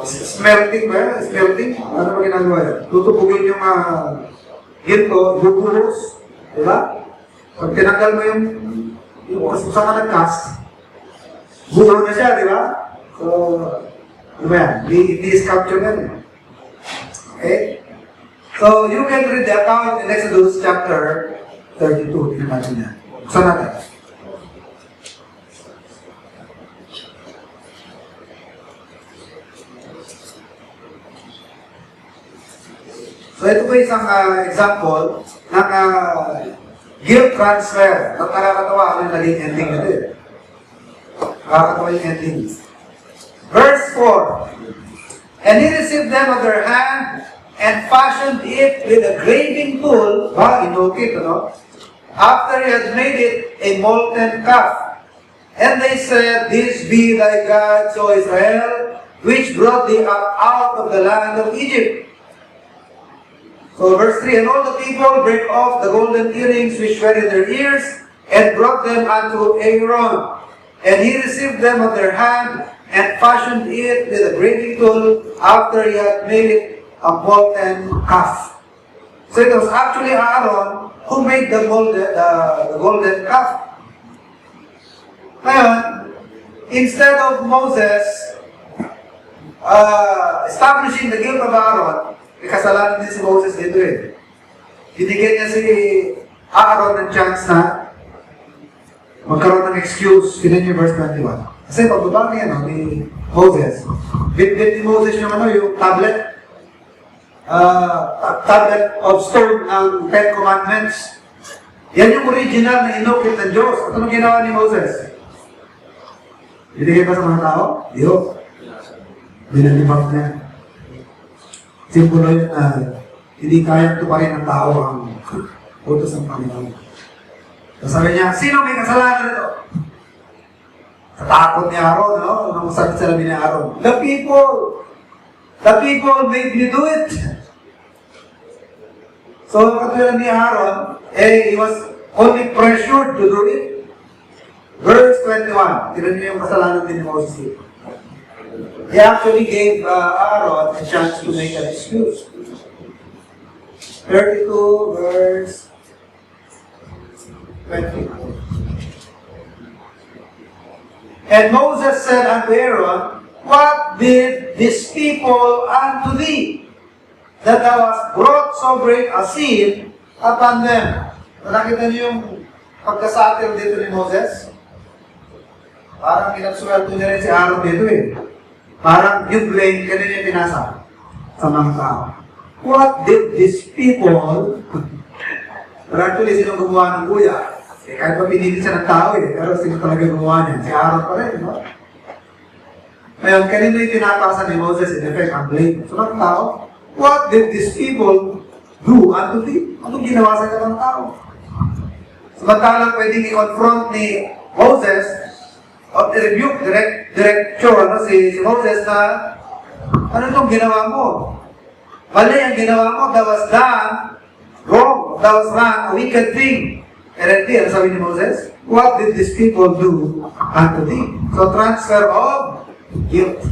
Smelting ba yan? Smelting? Ano ba ginagawa yan? Tutupugin yung ginto, bubuhos. Diba? Pag tinanggal mo yung Yung kung saan ka nag-cast, bulo na siya, di ba? So, ano ba yan? Di-sculpture yan. Okay? So, you can read the account in Exodus chapter 32. Tingnan natin yan. Saan natin? So, ito po isang example ng guilt transfer. Nakakatawa ano yung naging ending nito eh. Nakakatawa yung ending. Verse 4. And he received them of their hand and fashioned it with a graving tool. Ba, inukit, ano? After he had made it a molten calf. And they said, This be thy God, O Israel, which brought thee up out of the land of Egypt. So verse 3, and all the people break off the golden earrings which were in their ears, and brought them unto Aaron. And he received them of their hand, and fashioned it with a graving tool, after he had made it a molten calf. So it was actually Aaron who made the golden calf. Ngayon, instead of Moses establishing the guilt of Aaron, may kasalanan din si Moses dito eh. Binigyan niya si Aaron ng chance na magkaroon ng excuse. Tignan niyo verse 21. Kasi pagbaba niya ni Moses, bit ni Moses yung yung tablet, tablet of stone ng Ten Commandments. Yan yung original na inukit ng Diyos. At anong ginawa ni Moses? Binigay ba sa mga tao? Diyo. Binalibak niya. Simbolo yun na hindi kayang tuparin ng tao ang utos ng Panginoon. So sabi niya, sino may kasalanan nito? Sa takot ni Aaron, no? Anong sabi ni Aaron? The people made me do it. So katulad ni Aaron, he was only pressured to do it. Verse 21, tinan niyo yung kasalanan din ni Moses dito. He actually gave Aaron a chance to make an excuse. 32 verse 20. And Moses said unto Aaron, What did this people unto thee, that thou hast brought so great a sin upon them? Nakita niyo yung pagkasatil dito ni Moses? Parang pinagsuwelto niya rin si Aaron dito eh. Parang yung blame, ganun yung pinasa sa mga tao. What did these people, pero actually, sinong gumawa ng kuya? Eh, kahit pa pinili siya ng tao eh, pero sino talaga gumawa niya? Si Aaron pa rin, no? Ngayon, kanino yung pinapasa ni Moses, in effect, ang blame? So, mga tao, what did these people do unto thee? Anong ginawa sa ng tao? Samantalang pwedeng i-confront ni Moses, o i-rebuke direction, si Moses na, ano itong ginawa mo? Mali ang ginawa mo, that was done wrong, that was done a wicked thing. And then, ano sabi ni Moses? What did these people do unto thee? So, transfer of guilt.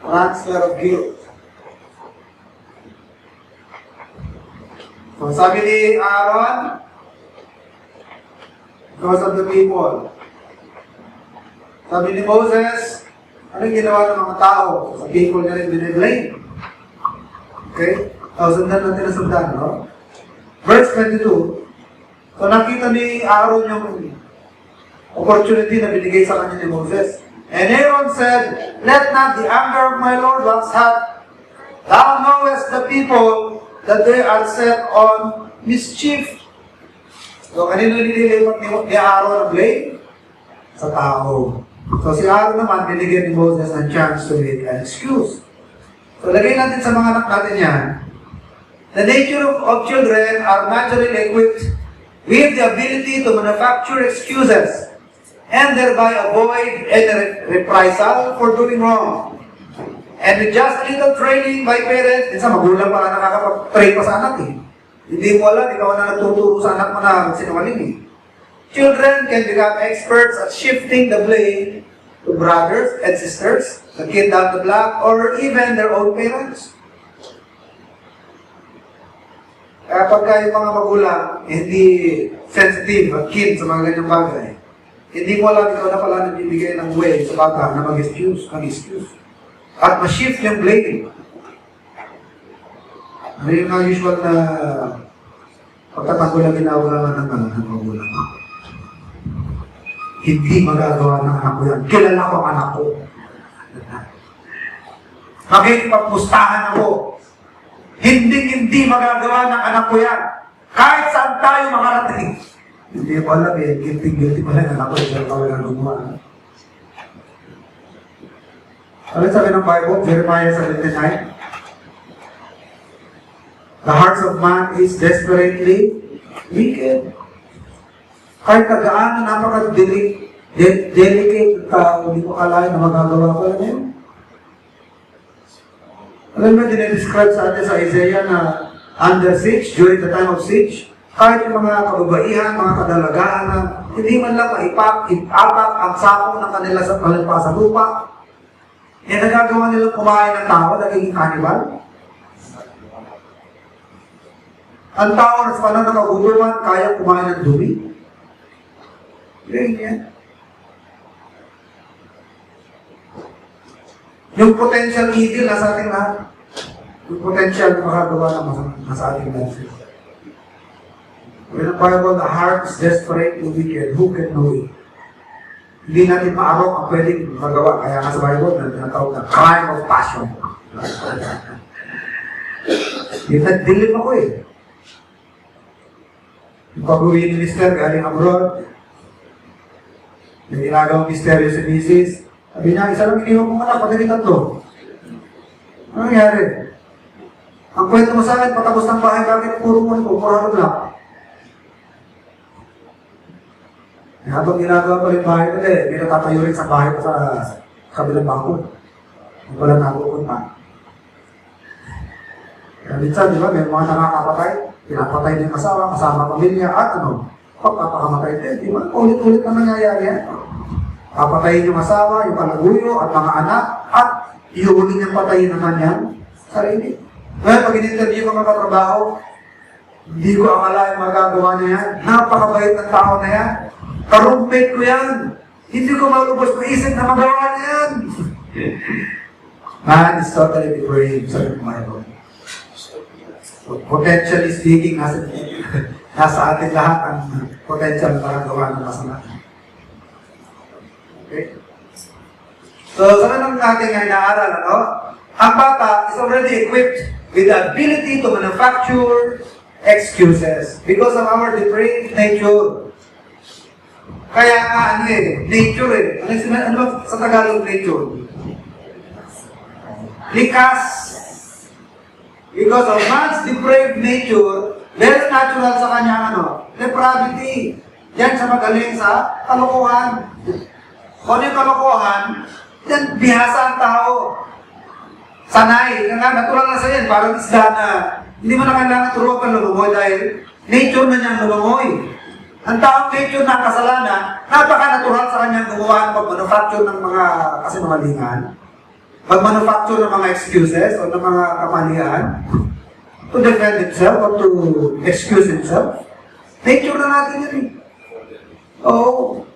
Transfer of guilt. So, sabi ni Aaron, because of the people. Sabi ni Moses, anong ginawa ng mga tao? Sa people niya rin biniblame. Okay? Sundan natin na sundan, no? Verse 22. So nakita ni Aaron yung opportunity na binigay sa kanya ni Moses. And Aaron said, Let not the anger of my Lord wax hot. Thou knowest the people that they are set on mischief. So, kanino nililipat ni Aaron ang blame? Sa tao. So, si Aaron naman, binigyan ni Moses ng chance to make an excuse. So, lagay natin sa mga anak natin yan. The nature of children are naturally equipped with the ability to manufacture excuses and thereby avoid any reprisal for doing wrong. And with just a little training by parents, minsan magulang pala nakakapag-train pa sa anak eh. Hindi mo alam, ikaw na nagtuturo sa anak mo na sinungaling eh. Children can become experts at shifting the blame to brothers and sisters, the kid down the block, or even their own parents. Kaya pagka yung mga magulang hindi sensitive at keen sa mga ganyang bagay, hindi mo alam ikaw na pala nagbibigay ng way sa bata na mag-excuse. At ma-shift yung blame. Ano yung mga usual na pagtatanggol na ginagawa ng magulang? Hindi magagawa ng anak ko yan. Kilala ko ang anak ko. Makikipagpustahan ako. Hindi magagawa ng anak ko yan. Kahit saan tayo makarating. Hindi ko alam eh. Guilty pala yung anak ko. Hindi ko alam gumawa. Ano sabi ng Bible? Jeremiah 79. The heart of man is desperately wicked. Kahit kagaano napaka-delicate ng tao, hindi ko akalain na magagawa pala na yun. Alam mo, dinidescribe sa atin sa Isaiah na under siege, during the time of siege, kahit yung mga kababaihan, mga kadalagaan na hindi man lang maipak ang sakong ng kanila sa palimpa sa lupa, nagagawa nilang kumain ng tao, nagiging cannibal. Ang tao na sa panahon ng kagutuman, kaya kumain ng dumi. Yan. Yung potential evil nasa ating lahat. Yung potential na makagawa ng masama nasa ating lahat. When the Bible, the heart is desperate and wicked, who can know it? Hindi natin maarok ang pwedeng magawa. Kaya nga sa Bible, tinatawag na crime of passion. Yung nagdilim ako eh. Yung pag-uwi ni Mr. galing abroad, yung ginagawang misteryo si Mrs. Sabi niya, isa lang iniwan mong anak, pati tatlo. Ano nangyari? Ang kwento mo sa akin, patapos ng bahay, bakit puro mo ito, puro block? Habang ginagawa pa rin bahay nila eh, may natatayo rin sa bahay sa kabilang bangko. Hindi pala nakukunta. Kaya minsan, di ba, may mga nakakapatay, pinapatay na yung asawa, kasama pamilya, at pagpapakamatay din, di ba? Ulit-ulit na nangyayari yan. Papatayin yung asawa, yung palaguyo, at mga anak, at iuuling niyang patayin naman yan. Sarili. Ngayon, pag in-interview mga katrabaho, hindi ko akalain magagawa niya yan. Napakabait ng tao na yan. Karumpit ko yan. Hindi ko malubos maisip na magawa niya yan. Man is totally depraved sa Bible. So, potentially speaking, nasa atin lahat ang potential para gawa ng masama. Okay? So, saan naman natin ngayon naaral, ano? Ang bata is already equipped with the ability to manufacture excuses because of our depraved nature. Kaya nga, nature eh. Ano ba sa Tagalog nature? Likas. Because of man's depraved nature, very natural sa kanya, depravity. Yan sa magaling sa kalokohan. Kung yung kalokohan, yan bihasa ang tao. Sanay. Nga, natural na sa yan. Parang isda na hindi mo na kailangan turuan pa lumangoy dahil nature na niyang lumangoy. Ang taong nature na kasalanan, napaka-natural sa kanyang gumawa ng pag-manufacture ng mga kasinungalingan. Mag-manufacture ng mga excuses o ng mga kamalian to defend himself or to excuse himself. Nature na natin yun eh. Oo.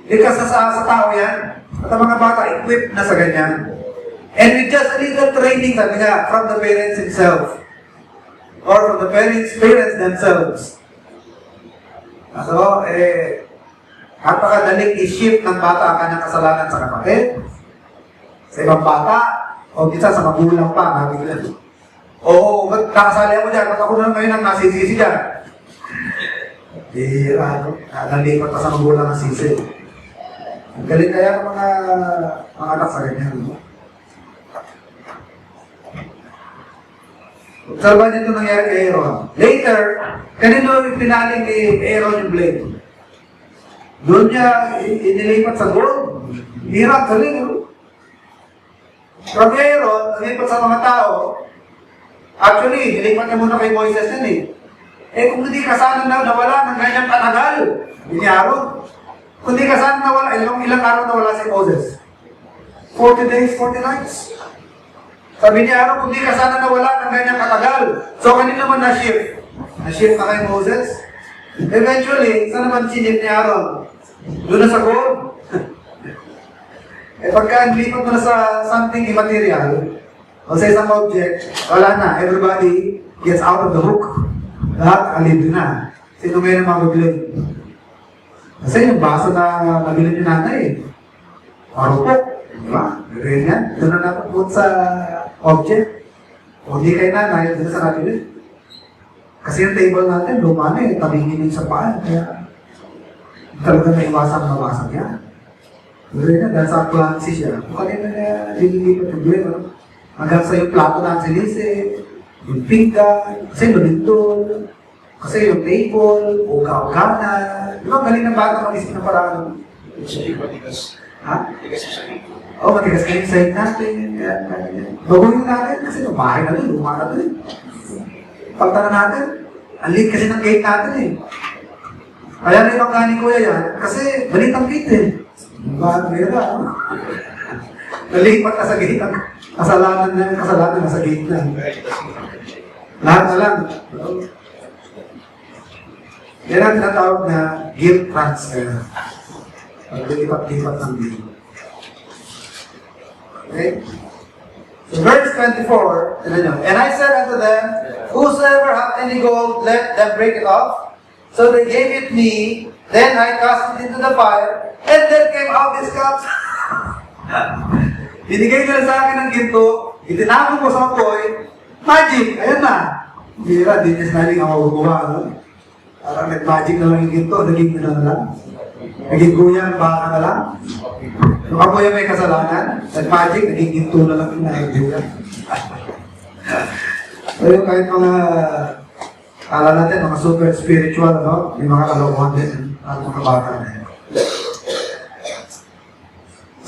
Likas sa tao yan. At ang mga bata equipped na sa ganyan. And with just a little training, sabi nga, from the parents himself or from the parents themselves. So, napakadaling i-shift ng bata ang kanyang kasalanan sa kapatid, sa ibang bata, o minsan sa magulang pa, nabiglan. Oo, nakasali ako dyan, ba't ako na ngayon ang nasisisi dyan? Nalipat pa sa magulang ang sisi. Ang galing kaya ng mga anak sa ganyan. Observan nyo ito nangyari kay Aaron. Later, kanino pinaling ni Aaron yung blade? Doon niya inilipat sa gold. Hirap, galing. From Aaron, nilipat sa mga tao. Actually, nilipat niya muna kay Moises yan eh. Kung hindi ka sana nawala ng ganyang katagal, ni Aaron. Kung hindi ka sana nawala, ilang araw nawala si Moses? 40 days, 40 nights. Sabi niya, kung di ka sana nawala ng ganyang katagal. So, kanina naman na-shift. Na-ship na kay Moses. Eventually, saan naman sinip ni Aaron? Doon na sa gold. Pagka lipat mo na sa something immaterial, o sa isang object, wala na. Everybody gets out of the hook. Lahat alib na. Sino ngayon ang magubilin? Kasi yung baso na nabilin yung nanay, marupok. Diba? Ganyan. Doon na natin sa object. O di kay nanay, doon na sa nabilin. Kasi yung table natin, luma na eh, tabingin sa paan. Kaya talaga na iwasang yan. Pero yun, dahil sa appliances siya, kung kanina na lililipat yung blame, ano? Hanggang sa yung plato na ang sinisi, yung pinggan, kasi lumintol, kasi yung table, uga-uga na. Di ba, galing ng bata mag-isip ng parang. Matigas. Ha? Matigas sa sahig. Oo, matigas kayo yung sahig natin. Baguhin natin kasi yung bahay na doon, luma na doon. Pagtana natin, ang liit kasi ng gate natin eh. Kaya na yung mga kuya yan, kasi balit ang gate eh. Bakit meron ano? Nalipat na sa gate ang kasalanan na sa gate na. Lahat na lang. Yan ang tinatawag na guilt transfer. Paglipat-lipat ng guilt. Okay? So verse 24, and I said unto them, whosoever hath any gold, let them break it off. So they gave it me, then I cast it into the fire, and there came out these cups. Binigay nila sa akin ng ginto, itinapon ko sa apoy, magic, ayan na. Bira, di niya sinaling ako gumawa. No? Parang nag-magic na lang yung ginto, naging na lang. Naging guya ng baka na lang. Yung apoy yung may kasalanan, nag-magic, naging ginto na lang yung nagiguya. So yung kahit mga kala natin, mga super spiritual, no? May mga kalokohan din, ang mga bata na yun.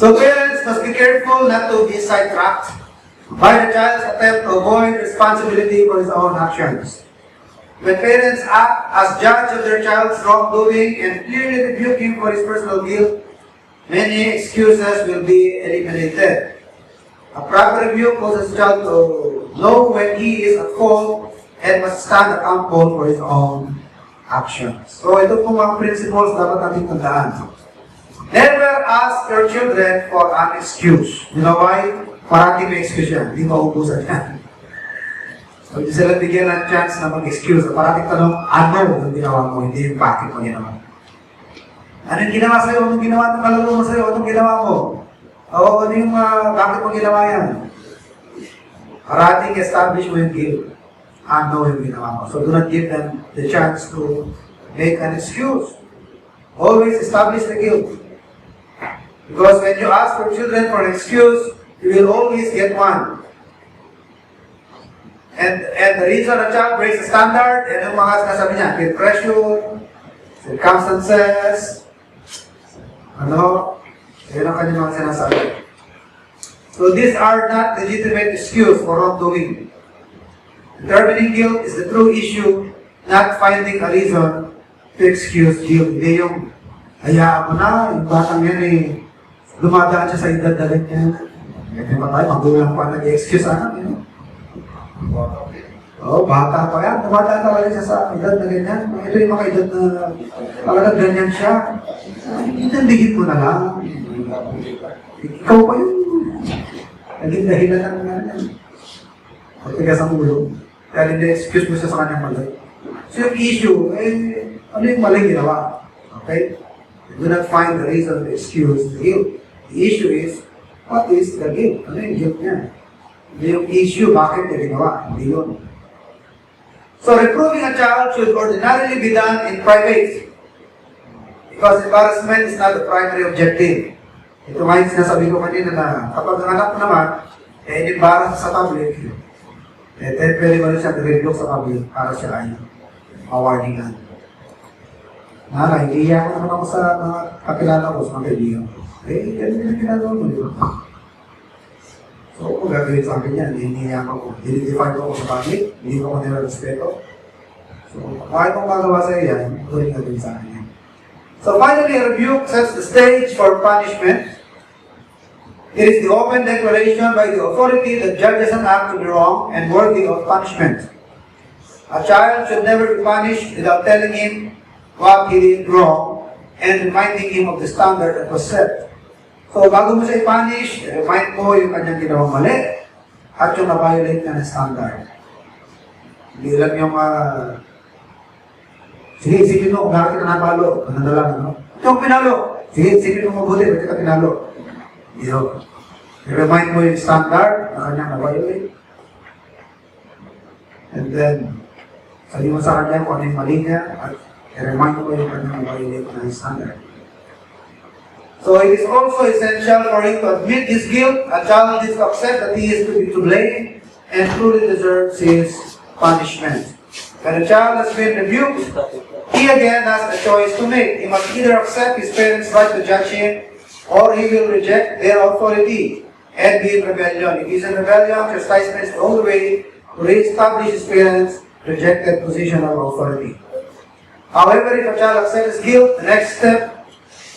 So parents must be careful not to be sidetracked by the child's attempt to avoid responsibility for his own actions. When parents act as judge of their child's wrongdoing and clearly rebuke him for his personal guilt, many excuses will be eliminated. A proper rebuke causes a child to know when he is at fault and must stand accountable for his own actions. So ito po mga principles dapat natin tandaan. Never ask your children for an excuse. You know why? Parating may excuse yan. Hindi maubusan yan. So hindi sila bigyan ng chance na mag-excuse. Parating tanong, ano yung ginawa mo? Hindi yung bakit mo ginawa. Ano yung ginawa sa'yo? Anong ginawa ng kalaro mo sa'yo? Anong ginawa mo? Oo, ano yung bakit mo ginawa yan? Parating establish mo yung guilt. Ano yung ginawa mo. So do not give them the chance to make an excuse. Always establish the guilt. Because when you ask for children for an excuse, you will always get one. And the reason a child breaks the standard, yan yung mga sinasabi niya, peer pressure, circumstances, yan ang kanyang mga sinasabi. So these are not legitimate excuse for wrongdoing. Determining guilt is the true issue, not finding a reason to excuse guilt. Hindi yung, hayaan mo na, yung batang yan eh, dumadaan siya sa edad na ganyan. Ganyan pa tayo, magulang pa nag-excuse anak. Oo, bata pa yan. Dumadaan talaga siya sa edad na ganyan. Ito yung mga edad na talagang ganyan siya. Inandigin mo na lang. Ikaw pa yun. Naging dahilan ng ganyan. Pagtigas ang ulo. Dahil hindi excuse mo siya sa kanyang mali. So yung issue, ano yung maling ginawa? Okay? Do not find the reason to excuse the guilt. The issue is, what is the guilt? Ano yung guilt niya? Hindi yung issue, bakit niya ginawa? Hindi yun. So, reproving a child should ordinarily be done in private. Because embarrassment is not the primary objective. Ito nga yung sinasabi ko kanina na kapag ang anak mo naman, in-embarrass sa public, pwede mo rin siya i-rebuke sa public para siya ay mawarningan. Nahihiya ko naman ako sa mga kakilala ko, sa mga kaibigan. Ganun yung ginagawa mo, di ba? So, kung gagawin sa akin yan, hinihiya ko. Dinidefine ko sa public, hindi ko nire-respeto. So, kahit kung magawa sa iyo yan, ito yung gagawin sa akin yan. So, finally, a rebuke sets the stage for punishment. It is the open declaration by the authority that judges an act to be wrong and worthy of punishment. A child should never be punished without telling him what he did wrong and reminding him of the standard that was set. So, bago mo siya i-punish, remind mo yung kanyang ginawang mali at yung na-violate na ng standard. Hindi lang yung, sige, isipin mo kung bakit ka napalo. Ano na lang, ano? Yung pinalo. Sige, isipin mo mabuti, bakit ka pinalo. Yun. I-remind mo yung standard na kanyang na-violate. And then, sabi mo sa kanya kung ano yung mali niya at i-remind mo yung kanyang na-violate na standard. So it is also essential for him to admit his guilt. A child needs to accept that he is to blame and truly deserves his punishment. When a child has been rebuked, he again has a choice to make. He must either accept his parents' right to judge him, or he will reject their authority and be in rebellion. If he is in rebellion, chastisement is the only way to re-establish his parents' rejected position of authority. However, if a child accepts his guilt, the next step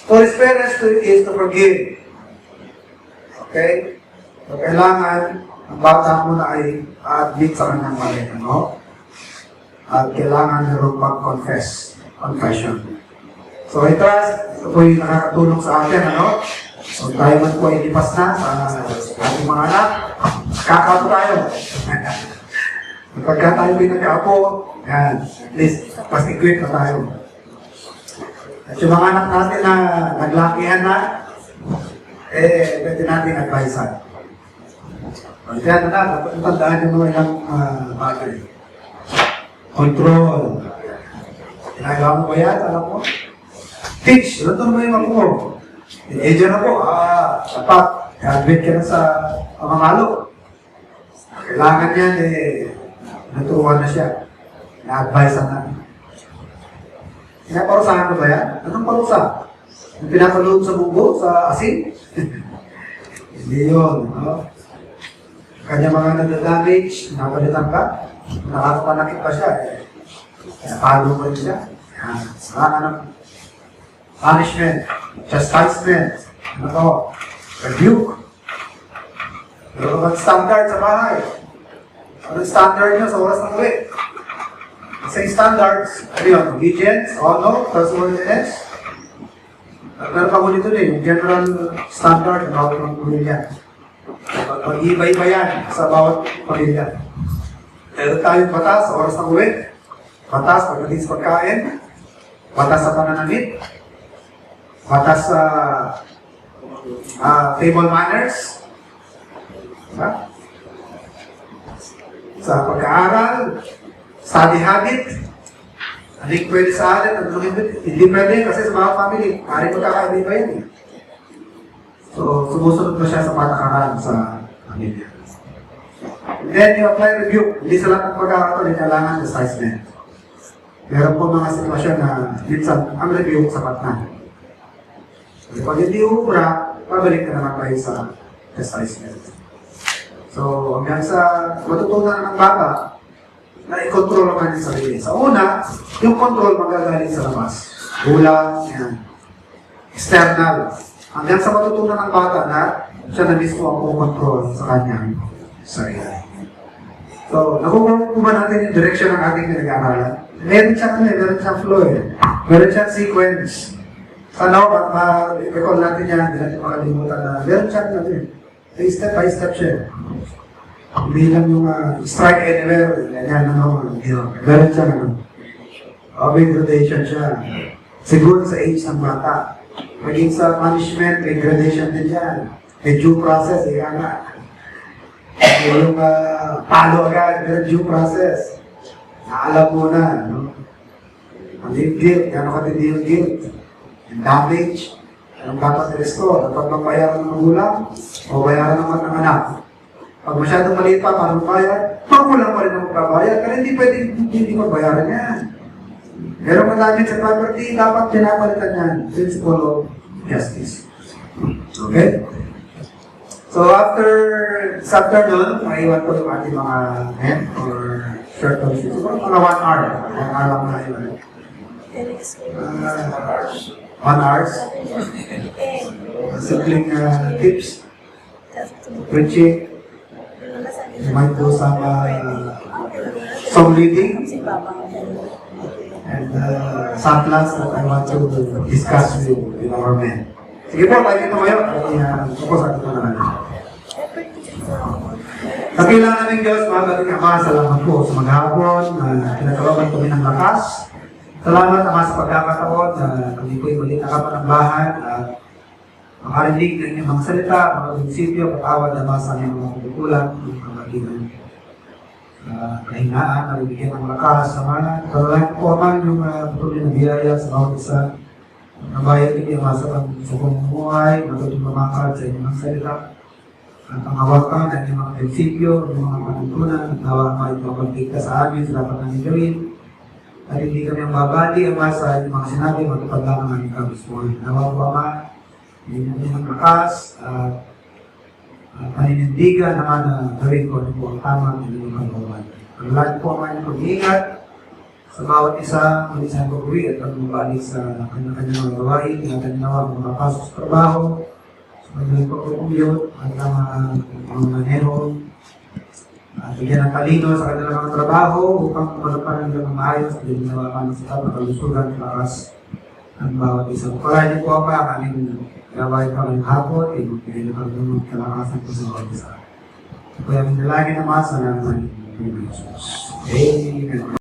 for his parents is to forgive. Okay? So, kailangan ang bata mo na ay admit sa kanyang mali, ano? At kailangan meron mag-confess. Confession. So, I trust, ito po yung nakakatulong sa atin, ano? So, tayo man po ay lipas na sa ating mga anak. Kakapo tayo. Pagka tayo pinagkaapo, yan, at least, pas-equip na tayo. At yung mga anak natin na naglakihan na, pwede natin advisean. Kaya na, dapat tandaan yung mga ilang bagay. Control. Ginagawa mo ba yan? Alam mo? Teach. Luto mo yung ako. Teenager na po. Dapat. Admit ka na sa pamamalo. Kailangan yan, naturuan na siya. Na-advisean na. Pinaparusahan ko ba yan? Anong parusa? Yung pinapalood sa bugo, sa asin? Hindi yun. No? Kanya mga nadadamage, napalitan ka, nakakapanakit pa siya. Napalo pa rin siya. Saka ng punishment, chastisement, rebuke. Pero mag-standard sa bahay. Anong standard nyo sa oras ng uwi? Sa standards, ano yun? Obedience, honor, trustworthiness. Meron pa ko dito din, yung general standard ng bawat ng pamilya. Pag-iba-iba yan sa bawat pamilya. Meron tayong batas sa oras ng uwi, batas pagdating sa pagkain, batas sa pananamit, batas sa table manners, sa pag-aaral, study habit. Hindi pwede sa atin, hindi pwede kasi sa mga family, maaaring magkakaiba yan eh. So, sumusunod pa siya sa patakaran sa pamilya. Then, you apply review. Hindi sa lahat ng pagkakataon, hindi kailangan chastisement. Meron po mga sitwasyon na minsan, ang review sapat na. Kasi pag hindi ubra, pabalik ka naman tayo sa chastisement. So, hanggang sa matutunan ng bata, na i-control ang kanyang sarili. Sa una, yung control magagaling sa labas. Gulang, yan. External. Hanggang sa matutunan ng bata na siya na mismo ang control sa kanyang sarili. So, nakukuha po ba natin yung direction ng ating pinag-aaralan? Meron siyang flow eh. Meron siyang sequence. Sana ako, at ma-recall natin yan, hindi natin makalimutan na meron siyang step by step siya. Hindi lang yung strike anywhere, ganyan meron siya may gradation siya. Siguro sa age ng bata. Maging sa punishment, may gradation din yan. May due process, nga. Yung palo agad, may due process. Naalam mo na, no? Ano yung guilt, gano'n katindi yung guilt. Yung damage, anong dapat i-restore? Dapat magbayaran ng magulang o bayaran naman ng anak. Pag masyadong maliit pa, paano magbayad? Magulang pa rin ang magbabayad. Kaya hindi pwede hindi magbayaran yan. Pero madamit sa property, dapat pinapalitan yan. Principle of justice. Okay? So after this afternoon, maiwan ko yung ating mga hemp or shirt or shoes. Siguro mga 1 hour. 1 hour lang na yun. 1 hour. Simpleng tips. Preaching. You might do some some reading and some plans that I want to discuss with our men. Sige po, tayo dito ngayon. Tapos atin po na natin. Kapilang namin Diyos, mga galing Ama, salamat po sa maghapon na pinatawagan kami ng lakas. Salamat Ama sa pagkakataon na kami po'y muli nakapanambahan at makarinig ng inyong mga salita, mga prinsipyo, patawad Ama sa aming mga kukulang, mga kamaginan. Kahinaan, nabibigyan ng lakas, Ama. Salamat po Ama yung patuloy na biyaya sa bawat isa. Nabayad din yung sa pamumuhay, matutong mamakad sa inyong mga salita. At ang hawakan at yung mga prinsipyo, yung mga panuntunan, at nawa ka ito pagkita sa amin, sa dapat namin gawin. At hindi kami ang mabali, Ama, sa inyong mga sinabi, matupad lang ang aming kabismuhan. Nawa po, Ama, yung inyong lakas, at paninindigan naman na gawin ko ano po ang tama ng inyong kagawain. Ang lahat po, Ama, yung pag-iingat sa bawat isa, ang isang pag-uwi at ang mabalik sa kanyang mga gawain, at ang nawa makapasok sa trabaho, magiging pag-uumiyot at ang mga manero at bigyan ng talino sa kanilang mga trabaho upang malapanan ng maayos at ginawakan sa tapos kalusugan para ang bawat isa. Para niyo po pa kaming gawain pa ng hapon, ibigay na kami ng kalakasan po sa bawat isa. Kaya minalagi naman sa naman ng Jesus. Amen.